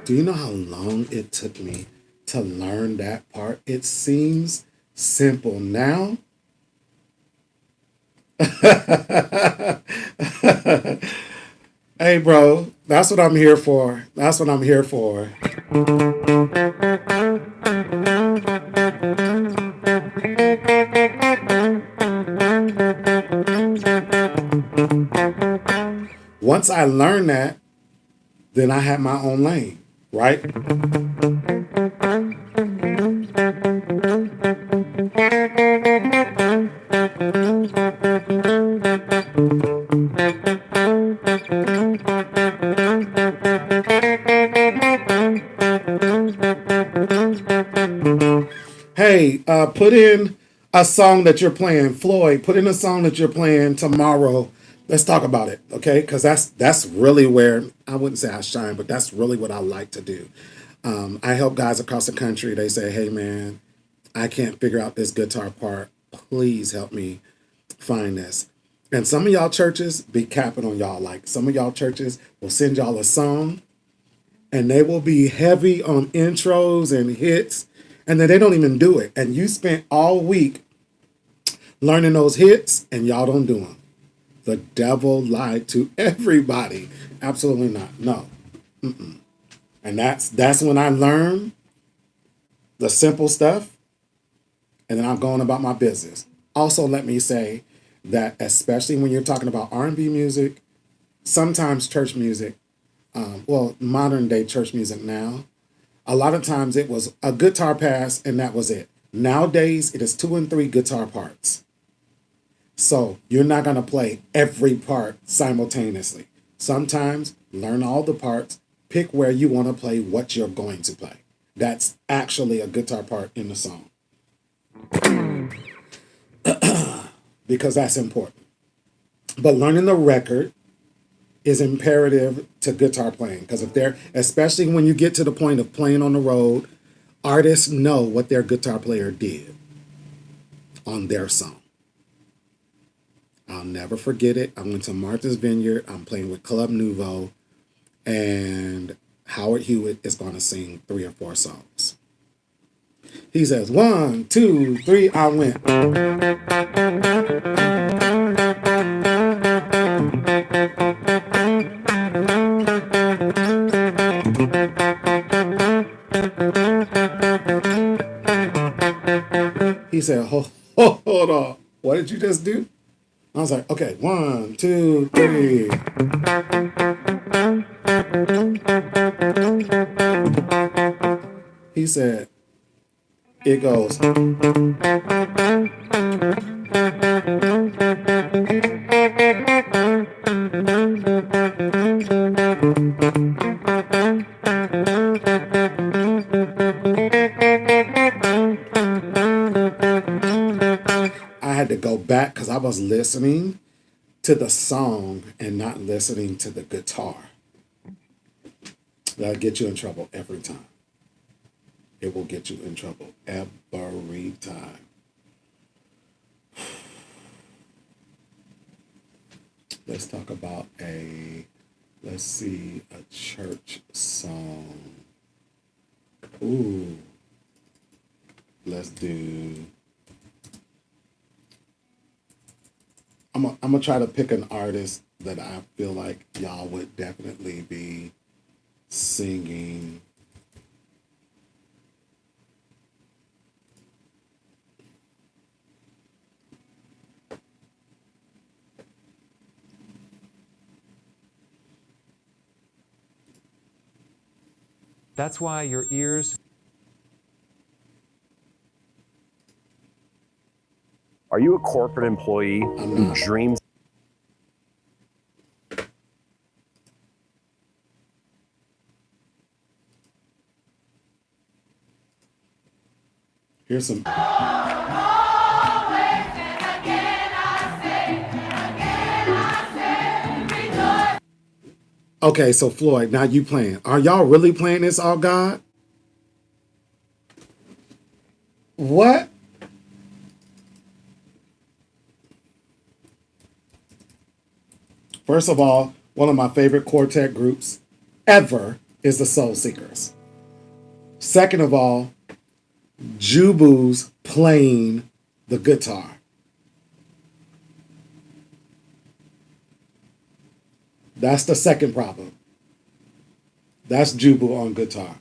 Do you know how long it took me to learn that part? It seems simple now. Hey, bro, that's what I'm here for. That's what I'm here for. Once I learned that, then I had my own lane, right? Hey, put in a song that you're playing. Floyd, put in a song that you're playing tomorrow. Let's talk about it, okay? Because that's really where, I wouldn't say I shine, but that's really what I like to do. I help guys across the country. They say, hey, man, I can't figure out this guitar part. Please help me find this. And some of y'all churches be capping on y'all. Like some of y'all churches will send y'all a song and they will be heavy on intros and hits, and then they don't even do it. And you spent all week learning those hits and y'all don't do them. The devil lied to everybody. Absolutely not. No. Mm-mm. And that's when I learned the simple stuff, and then I'm going about my business. Also, let me say that especially when you're talking about R&B music, sometimes church music, modern day church music now, a lot of times it was a guitar pass and that was it. Nowadays, it is 2 and 3 guitar parts. So you're not going to play every part simultaneously. Sometimes learn all the parts, pick where you want to play what you're going to play. That's actually a guitar part in the song. Because that's important. But learning the record is imperative to guitar playing. Because especially when you get to the point of playing on the road, artists know what their guitar player did on their song. I'll never forget it. I went to Martha's Vineyard. I'm playing with Club Nouveau, and Howard Hewitt is going to sing 3 or 4 songs. He says, 1, 2, 3, I went. He said, hold on. What did you just do? I was like, okay, 1, 2, 3. He said, it goes. I had to go back because I was listening to the song and not listening to the guitar. That'll get you in trouble every time. It will get you in trouble every time. Let's talk about a church song. Ooh. let's do. I'm gonna try to pick an artist that I feel like y'all would definitely be singing. That's why your ears. Are you a corporate employee who dreams? Here's some. Okay, so Floyd, now you playing. Are y'all really playing this, All God? What? First of all, one of my favorite quartet groups ever is the Soul Seekers. Second of all, Jubu's playing the guitar. That's the second problem. That's Jubu on guitar.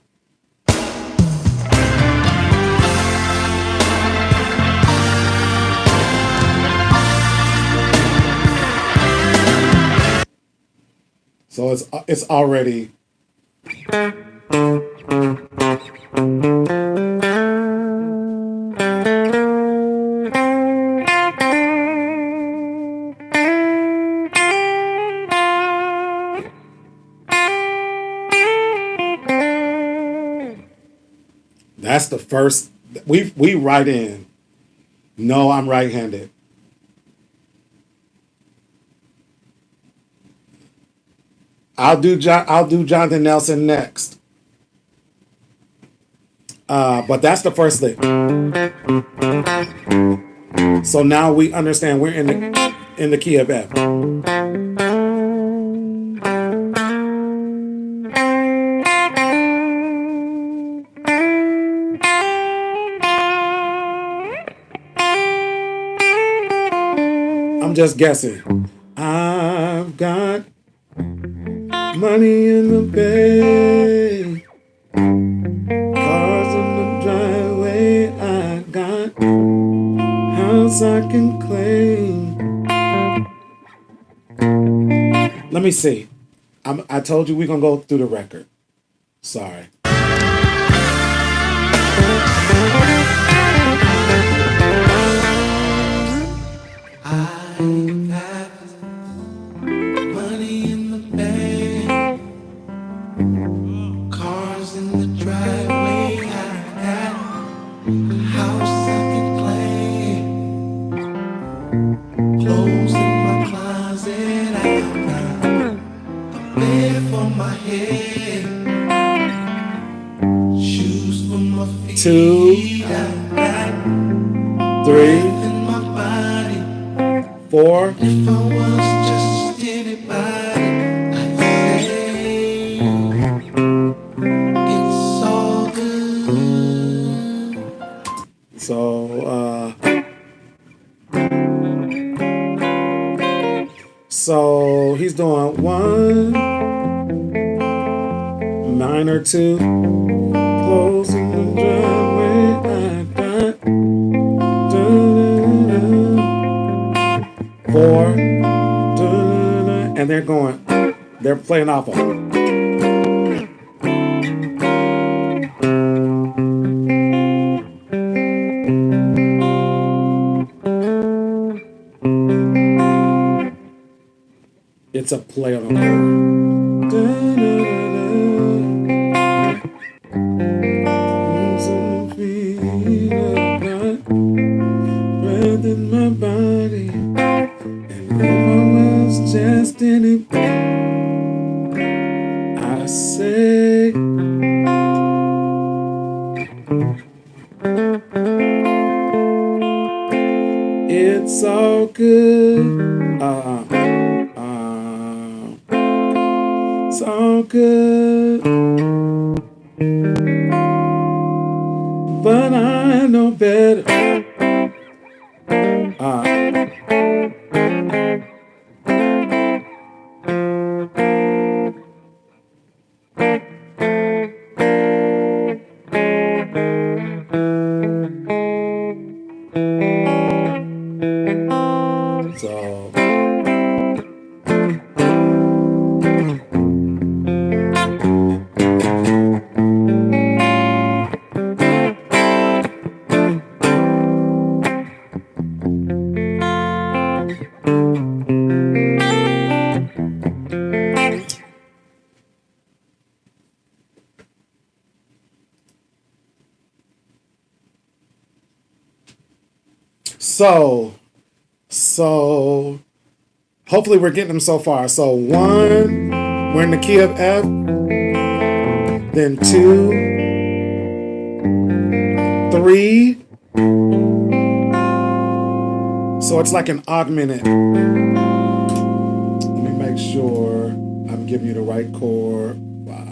So it's already. That's the first. We write in. No, I'm right-handed. I'll do Jonathan Nelson next. But that's the first thing. So now we understand we're in the key of F. I'm just guessing. I've got money in the bank, cars in the driveway. I got house I can claim. Let me see. I told you we're gonna go through the record. Sorry. Two, 3, 4. If I was just anybody, I'd say it's all good. So he's doing 1 minor 2. Closing the driveway, I got 4, and they're playing off of it. It's a play on a chord. In my body, and if I was just anybody, I say it's all good. It's all good. But I know better. So So hopefully we're getting them so far. So 1, we're in the key of F, then 2, 3. So it's like an augmented. Let me make sure I'm giving you the right chord. 5.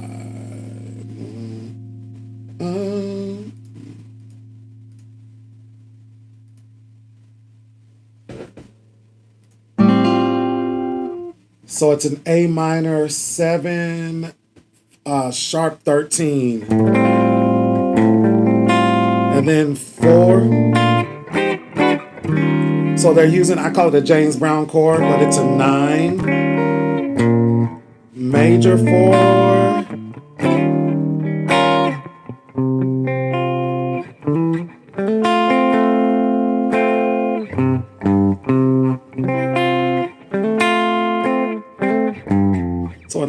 So it's an A minor 7, sharp 13, and then 4. So they're using, I call it a James Brown chord, but it's a 9, major 4, so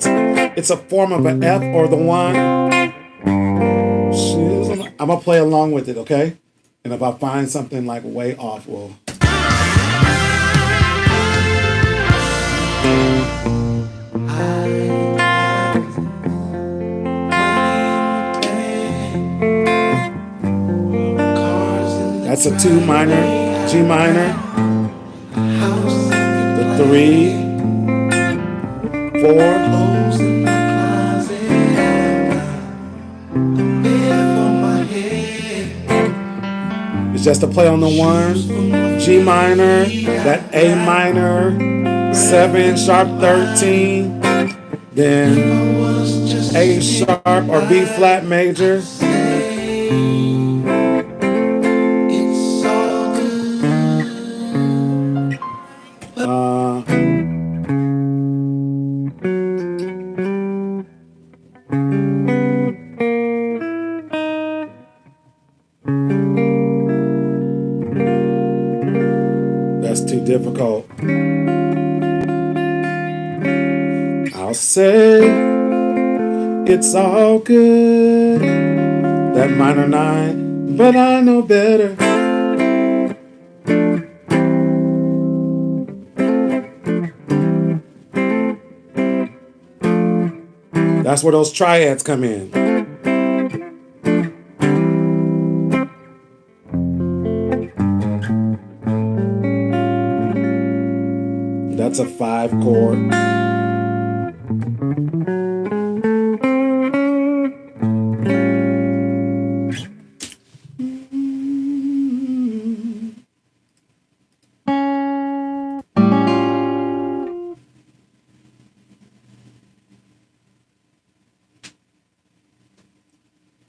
it's a form of an F or the 1. I'm gonna play along with it, okay? And if I find something like way off, we'll. That's a 2 minor, G minor, the 3, 4. It's just a play on the 1, G minor, that A minor, 7, sharp 13, then A sharp or B flat major. That's too difficult. I'll say it's all good. That minor 9, but I know better. That's where those triads come in. That's a 5 chord.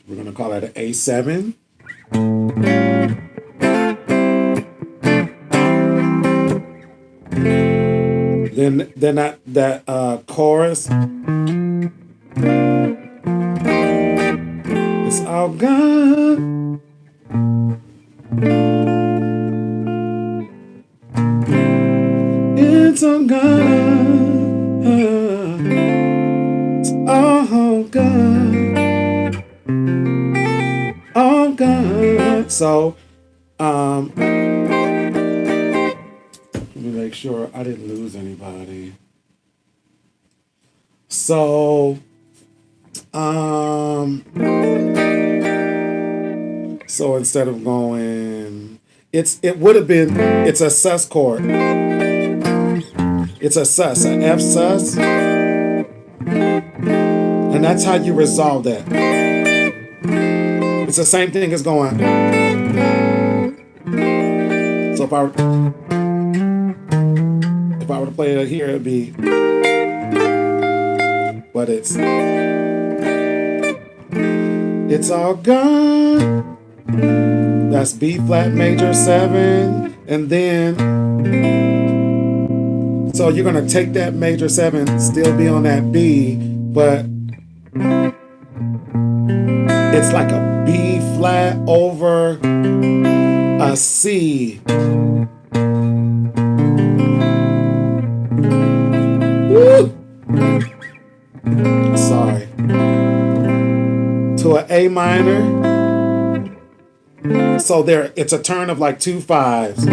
We're going to call that an A7. Then that chorus. It's all gone. It's all gone. It's all gone. All gone. So, let me make sure I didn't lose anybody. So, so instead of going, it would have been, it's a sus chord. It's a sus, an F sus. And that's how you resolve that. It's the same thing as going. So if I were to play it here, it'd be, but it's all gone. That's B flat major 7, and then so you're gonna take that major 7, still be on that B, but it's like a B flat over a C. Woo! Sorry. To an A minor. So there, it's a turn of like 2 5s.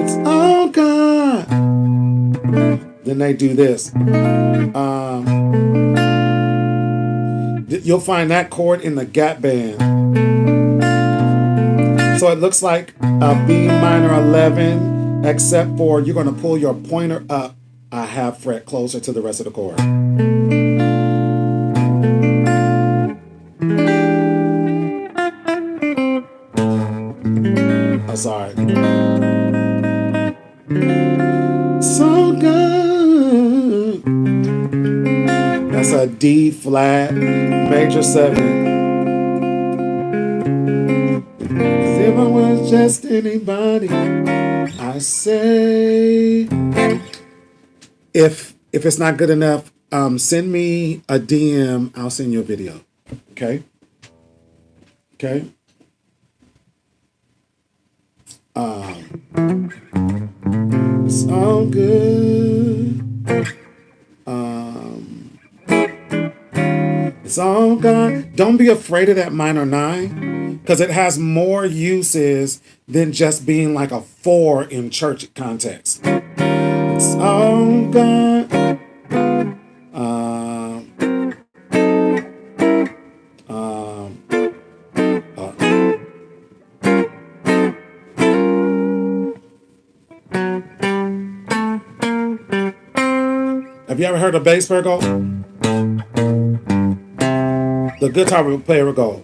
It's all gone. Then they do this. You'll find that chord in the gap band. So it looks like a B minor 11, except for you're going to pull your pointer up a half fret closer to the rest of the chord. Oh, sorry. So good. That's a D flat major 7. If I was just anybody, I say. If it's not good enough, send me a DM. I'll send you a video. Okay. Okay. It's all good. It's all gone. Don't be afraid of that minor 9, because it has more uses than just being like a 4 in church context. It's all gone. Have you ever heard a bass player go? The guitar player will go.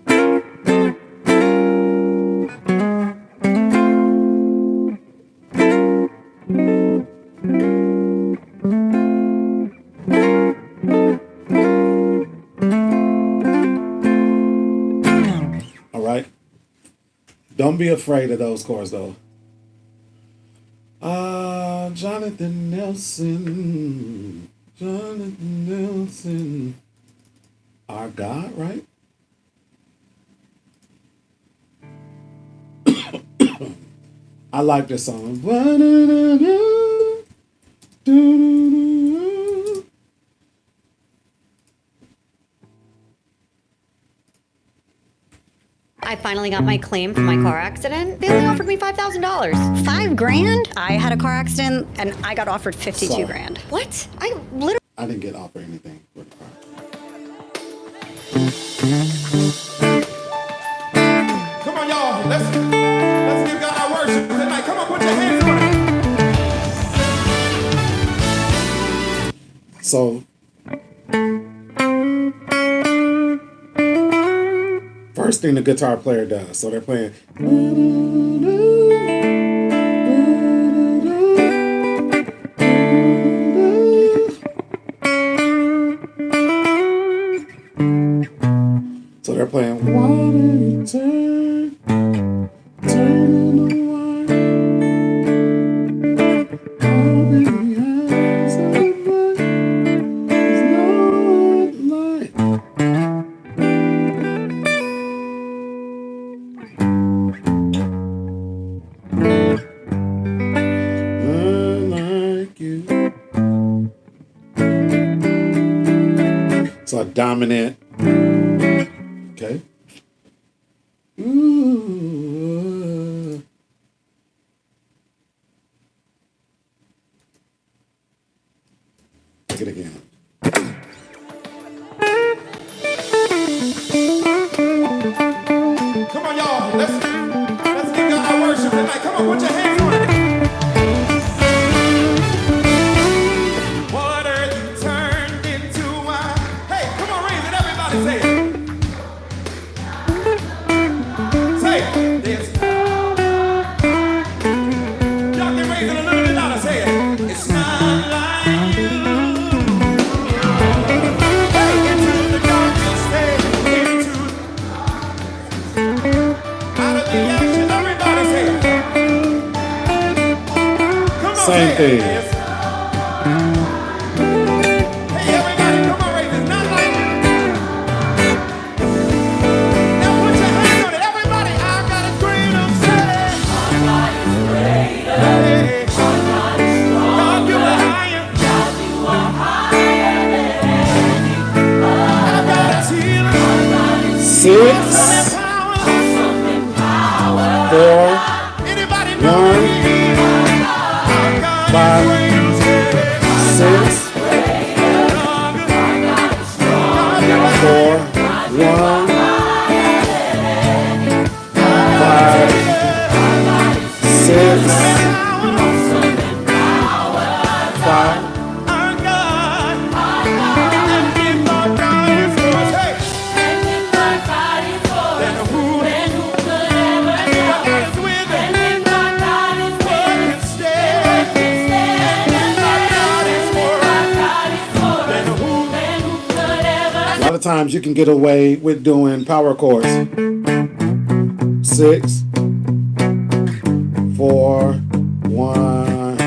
All right. Don't be afraid of those chords, though. Jonathan Nelson. Jonathan Nelson. Our God, right? I like this song. I finally got my claim for my car accident. They only offered me $5,000. $5,000? I had a car accident and I got offered 52 Sorry. grand. What? I literally. I didn't get offered anything for the car. Come on, y'all. Let's give God our worship tonight. Come on, put your hands on it. So, first thing the guitar player does. So they're playing. So they're playing. Why did you turn the wire? All the eyes of mine is not light. Unlike you. So a dominant. Okay. Ooh. Take it again. Come on, y'all. Let's give God our worship tonight. Come on, put your hands on it. What are you turning? thing. Hey, everybody, come on, raise it. Not like now put your hand on it. Everybody, I got a grain of sand. Hey, God, you are higher. I got a healing. 6, 4, Anybody 1, know me? I got 5, a grain of sand. 6, God, you are 4, 1, 5, 6, 5. our God. And if our God is for us, hey, then who if our God is with us, who can stand? If our God is for us, then who? A lot of times you can get away with doing power chords. 6, 4, 1,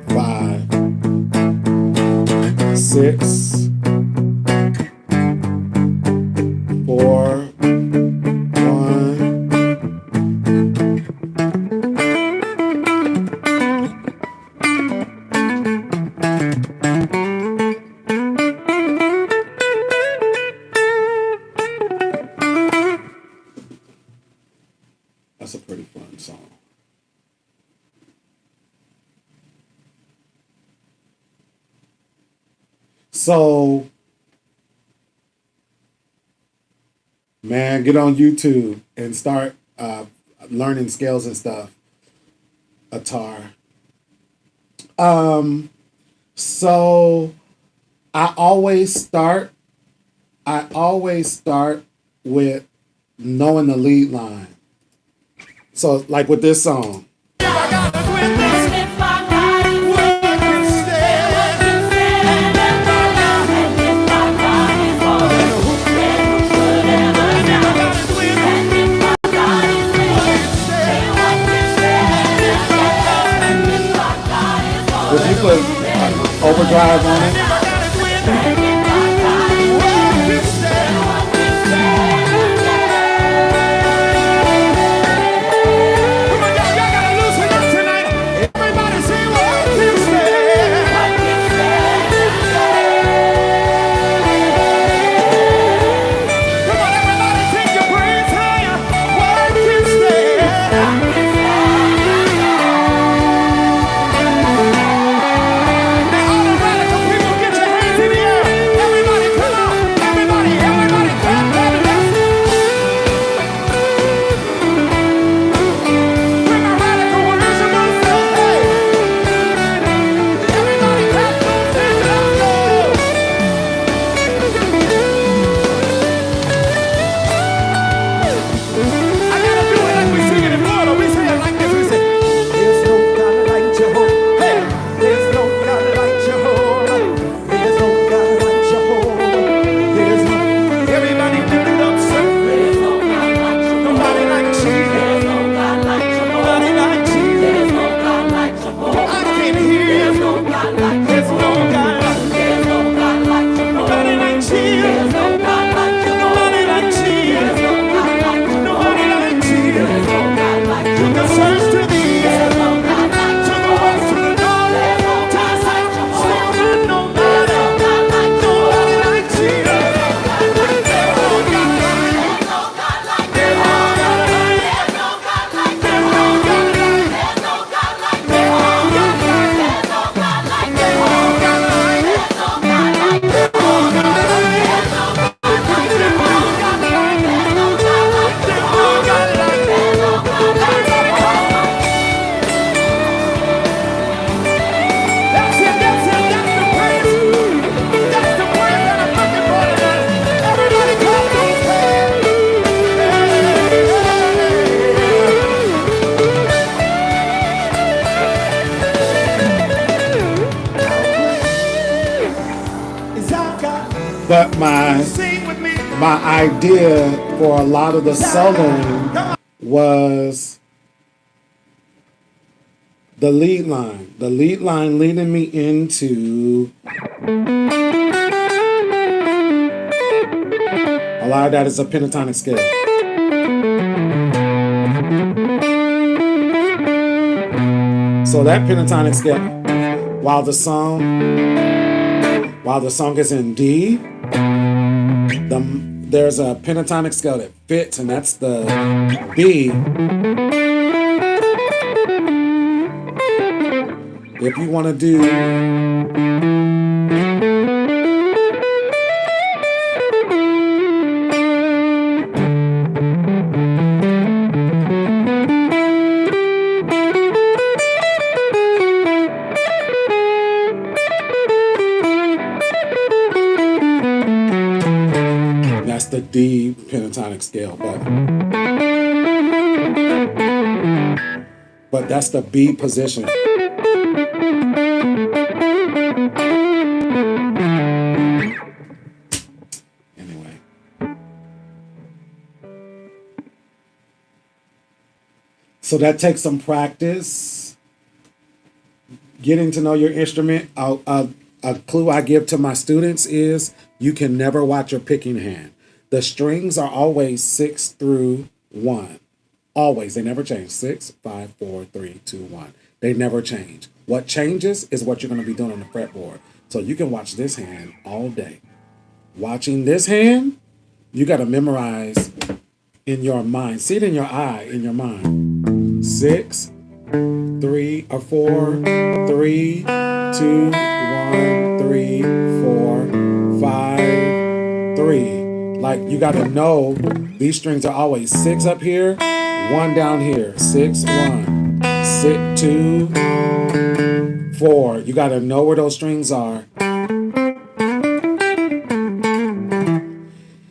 5, 6, 4, 1. That's a pretty fun song. So, man, get on YouTube and start learning scales and stuff. Guitar. So I always start with knowing the lead line. So like with this song. If our God is with us, who can stand? And if our God is with us, If you put overdrive on it, but my idea for a lot of the soloing was The lead line. The lead line leading me into... A lot of that is a pentatonic scale. So that pentatonic scale, while the song is in D, there's a pentatonic scale that fits, and that's the B. If you want to do that's the D pentatonic scale, but that's the B position. Anyway. So that takes some practice. Getting to know your instrument. A clue I give to my students is you can never watch your picking hand. The strings are always 6 through 1. Always. They never change. 6, 5, 4, 3, 2, 1. They never change. What changes is what you're going to be doing on the fretboard. So you can watch this hand all day. Watching this hand, you got to memorize in your mind. See it in your eye, in your mind. 6, 3 or 4, 3, 2, 1, 3, 4, 5, 3. Like, you got to know these strings are always 6 up here, 1 down here. 6, 1, 6, 2, 4. You got to know where those strings are.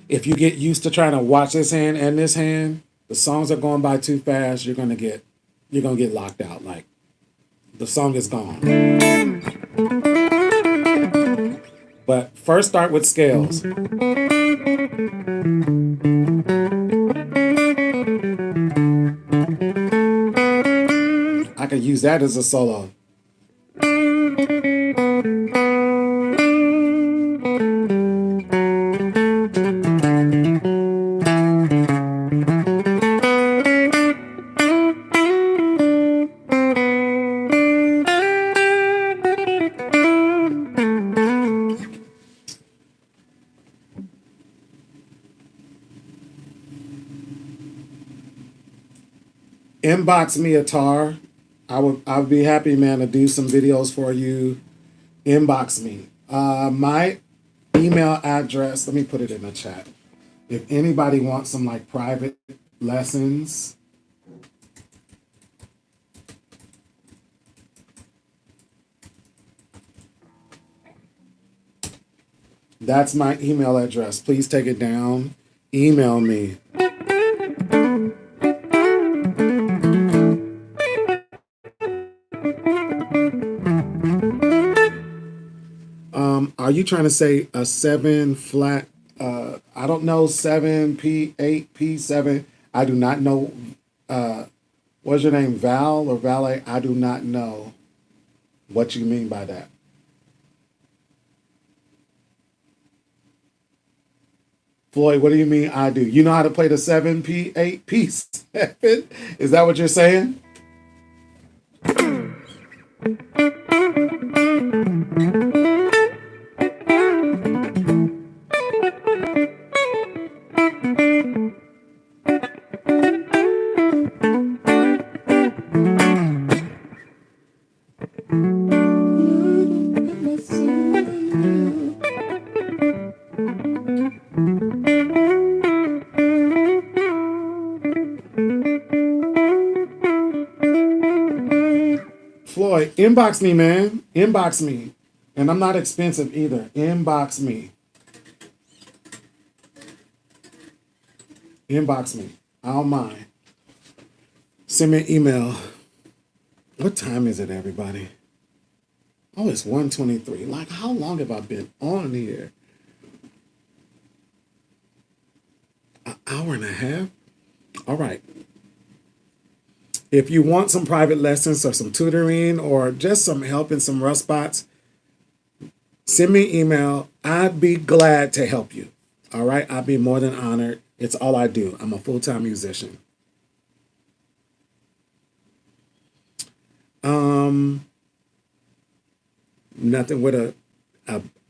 If you get used to trying to watch this hand and this hand, the songs are going by too fast. You're gonna get locked out. Like, the song is gone. But first start with scales. I could use that as a solo. Inbox me a tar. I'll be happy, man, to do some videos for you. Inbox me. My email address, let me put it in the chat. If anybody wants some like private lessons, that's my email address. Please take it down. Email me. Are you trying to say a 7 flat? I don't know 7P, 8P7. I do not know. What's your name, Val or Valet? I do not know what you mean by that. Floyd, what do you mean I do? You know how to play the 7P, 8P7? Is that what you're saying? Floyd, inbox me, man. Inbox me. And I'm not expensive either. Inbox me. Inbox me. I don't mind. Send me an email. What time is it, everybody? Oh, it's 1:23. Like, how long have I been on here? An hour and a half? All right. If you want some private lessons or some tutoring or just some help in some rough spots, send me an email. I'd be glad to help you. All right? I'd be more than honored. It's all I do. I'm a full-time musician. Nothing with a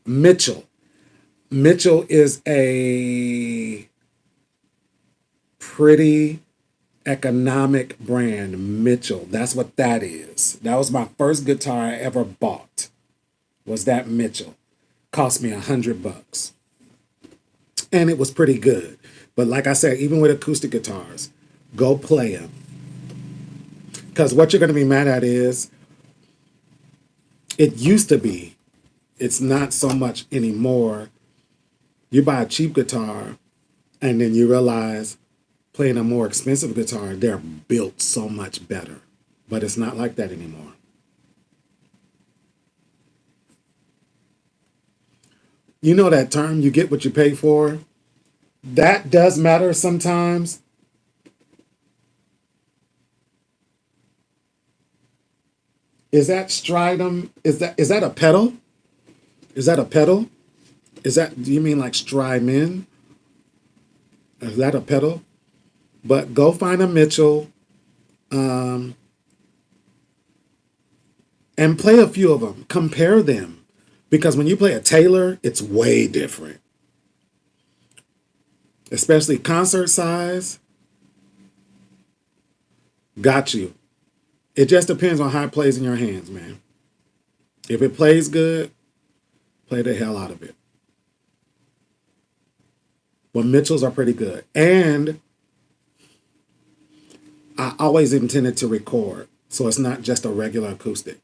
Mitchell. Mitchell is a pretty economic brand. Mitchell. That's what that is. That was my first guitar I ever bought. Was that Mitchell. Cost me $100. And it was pretty good. But like I said, even with acoustic guitars, go play them. Because what you're going to be mad at is, it used to be, it's not so much anymore. You buy a cheap guitar and then you realize playing a more expensive guitar, they're built so much better. But it's not like that anymore. You know that term, you get what you pay for? That does matter sometimes. Is that stridum? Is that a pedal? Is that a pedal? Do you mean like Strymon? Is that a pedal? But go find a Mitchell and play a few of them. Compare them. Because when you play a Taylor, it's way different. Especially concert size. Got you. It just depends on how it plays in your hands, man. If it plays good, play the hell out of it. But Mitchells are pretty good. And I always intended to record, so it's not just a regular acoustic.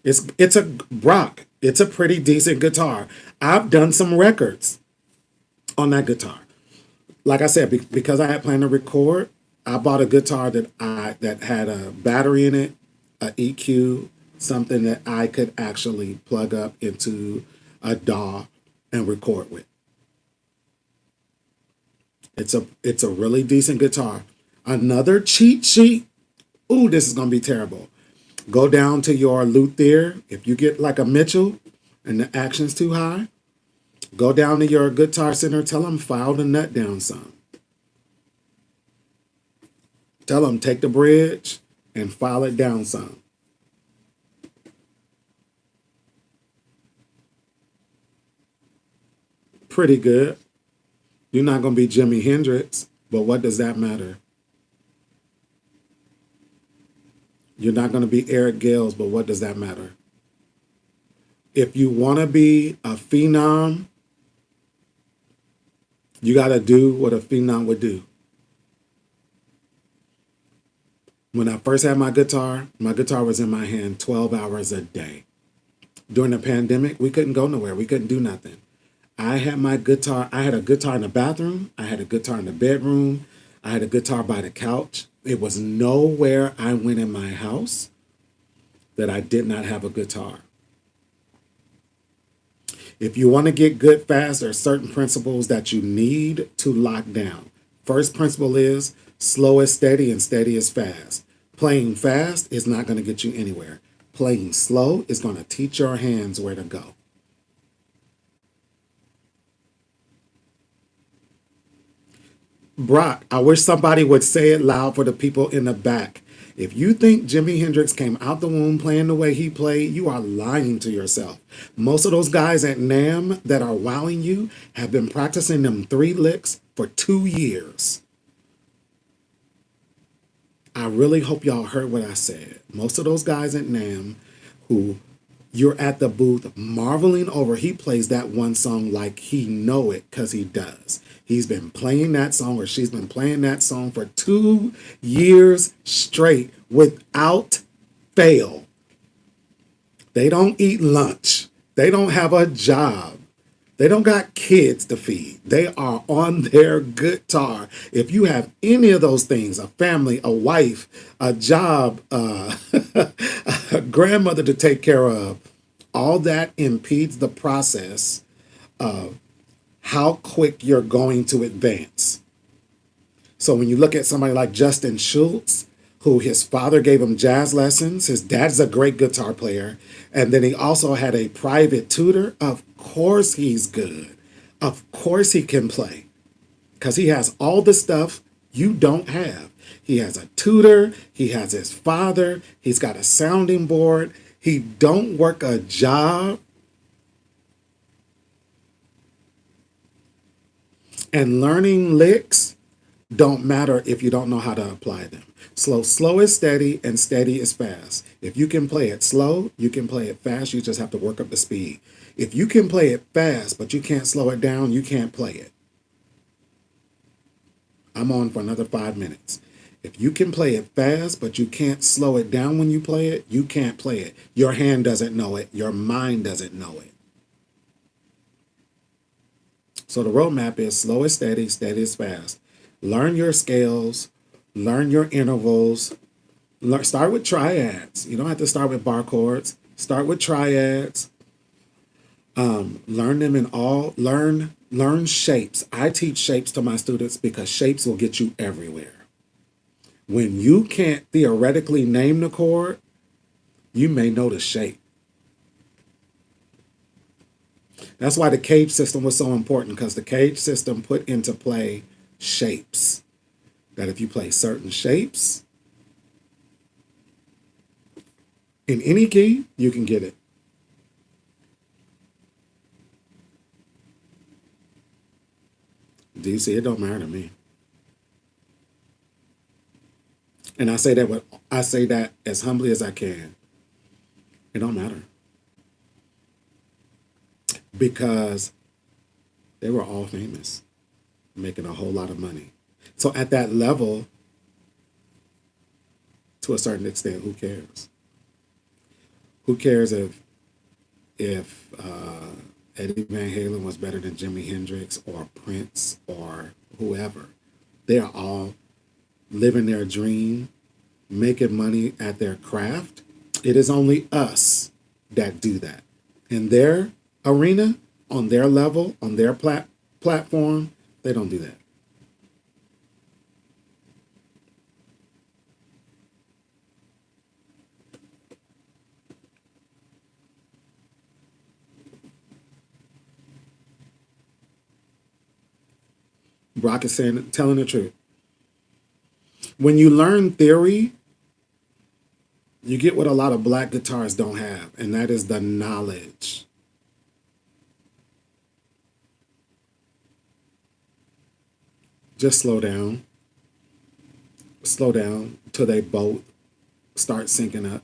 It's a Brock. It's a pretty decent guitar. I've done some records on that guitar. Like I said, because I had planned to record, I bought a guitar that had a battery in it, a EQ, something that I could actually plug up into a DAW and record with. It's a really decent guitar. Another cheat sheet. Ooh, this is gonna be terrible. Go down to your luthier. If you get like a Mitchell and the action's too high, go down to your Guitar Center. Tell them file the nut down some. Tell them take the bridge and file it down some. Pretty good. You're not going to be Jimi Hendrix, but what does that matter? You're not going to be Eric Gales, but what does that matter? If you want to be a phenom, you got to do what a phenom would do. When I first had my guitar was in my hand 12 hours a day. During the pandemic, we couldn't go nowhere. We couldn't do nothing. I had a guitar in the bathroom. I had a guitar in the bedroom. I had a guitar by the couch. It was nowhere I went in my house that I did not have a guitar. If you want to get good fast, there are certain principles that you need to lock down. First principle is slow is steady and steady is fast. Playing fast is not going to get you anywhere. Playing slow is going to teach your hands where to go. Brock, I wish somebody would say it loud for the people in the back. If you think Jimi Hendrix came out the womb playing the way he played, you are lying to yourself. Most of those guys at NAMM that are wowing you have been practicing them 3 licks for 2 years. I really hope y'all heard what I said. Most of those guys at NAMM who you're at the booth marveling over, he plays that one song like he know it because he does. He's been playing that song, or she's been playing that song for 2 years straight without fail. They don't eat lunch. They don't have a job. They don't got kids to feed. They are on their guitar. If you have any of those things, a family, a wife, a job, a grandmother to take care of, all that impedes the process of how quick you're going to advance. So when you look at somebody like Justin Schultz, who his father gave him jazz lessons, his dad's a great guitar player, and then he also had a private tutor, of course he's good. Of course he can play, because he has all the stuff you don't have. He has a tutor, he has his father, he's got a sounding board, he don't work a job. And learning licks don't matter if you don't know how to apply them. Slow is steady and steady is fast. If you can play it slow, you can play it fast. You just have to work up the speed. If you can play it fast, but you can't slow it down, you can't play it. I'm on for another 5 minutes. If you can play it fast, but you can't slow it down when you play it, you can't play it. Your hand doesn't know it. Your mind doesn't know it. So the roadmap is slow is steady, steady is fast. Learn your scales, learn your intervals. Start with triads. You don't have to start with bar chords. Start with triads. Learn them in all. Learn shapes. I teach shapes to my students because shapes will get you everywhere. When you can't theoretically name the chord, you may know the shape. That's why the cage system was so important, because the cage system put into play shapes. That if you play certain shapes in any key, you can get it. Do you see? It don't matter to me. And I say that as humbly as I can. It don't matter. Because they were all famous, making a whole lot of money. So at that level, to a certain extent, who cares? Who cares if Eddie Van Halen was better than Jimi Hendrix or Prince or whoever? They are all living their dream, making money at their craft. It is only us that do that. In their arena, on their level, on their platform, they don't do that. Brock is telling the truth. When you learn theory, you get what a lot of black guitarists don't have, and that is the knowledge. Just slow down. Slow down till they both start syncing up.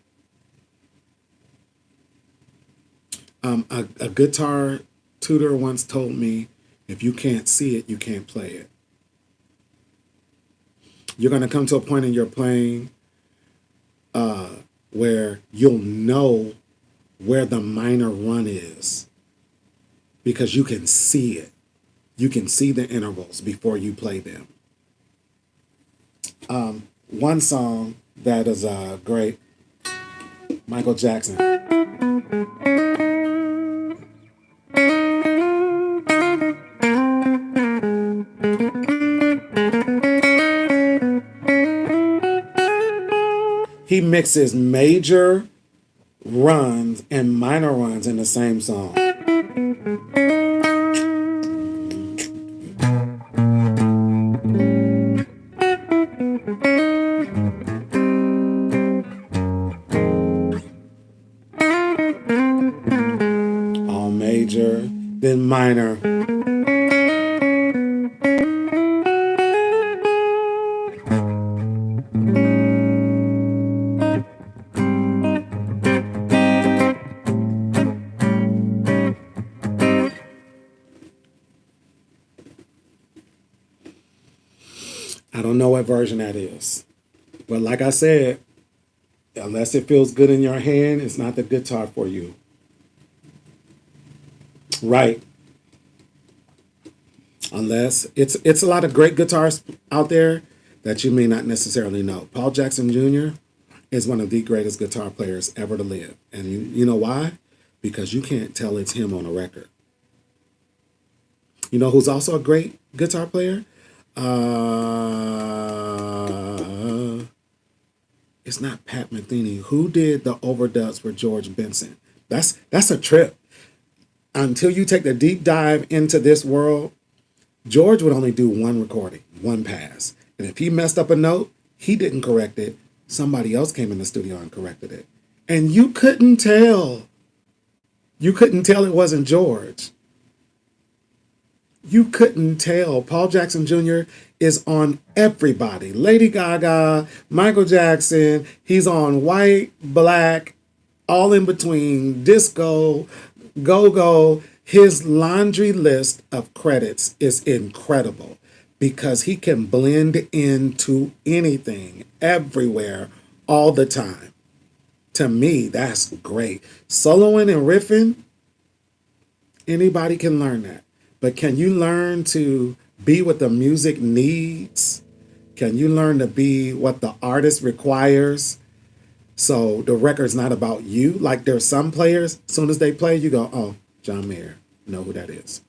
A guitar tutor once told me, if you can't see it, you can't play it. You're going to come to a point in your playing where you'll know where the minor run is because you can see it. You can see the intervals before you play them. One song that is great, Michael Jackson. He mixes major runs and minor runs in the same song. All major, then minor. I don't know what version that is. But like I said, unless it feels good in your hand, it's not the guitar for you. Right. Unless it's a lot of great guitarists out there that you may not necessarily know. Paul Jackson Jr. is one of the greatest guitar players ever to live. And you know why? Because you can't tell it's him on a record. You know who's also a great guitar player? It's not Pat Metheny. Who did the overdubs for George Benson? That's a trip. Until you take the deep dive into this world, George would only do one recording, one pass. And if he messed up a note, he didn't correct it. Somebody else came in the studio and corrected it. And you couldn't tell. You couldn't tell it wasn't George. You couldn't tell. Paul Jackson Jr. is on everybody. Lady Gaga, Michael Jackson, he's on white, black, all in between, disco, go-go. His laundry list of credits is incredible because he can blend into anything, everywhere, all the time. To me, that's great. Soloing and riffing, anybody can learn that. But can you learn to be what the music needs? Can you learn to be what the artist requires? So the record's not about you. Like there's some players, as soon as they play, you go, oh, John Mayer, know who that is.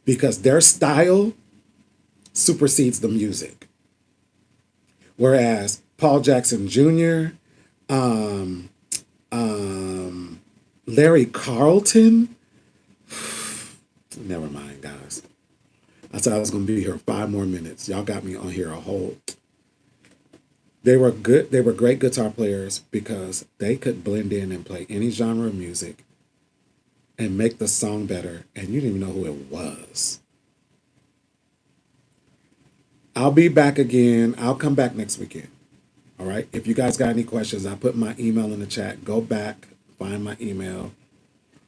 Because their style supersedes the music. Whereas Paul Jackson Jr., Larry Carlton, never mind, guys. I said I was going to be here 5 more minutes. Y'all got me on here a whole. They were good. They were great guitar players because they could blend in and play any genre of music and make the song better, and you didn't even know who it was. I'll be back again. I'll come back next weekend. All right. If you guys got any questions, I put my email in the chat. Go back, find my email,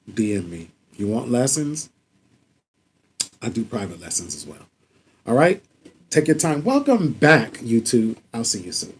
DM me. If you want lessons, I do private lessons as well. All right. Take your time. Welcome back, YouTube. I'll see you soon.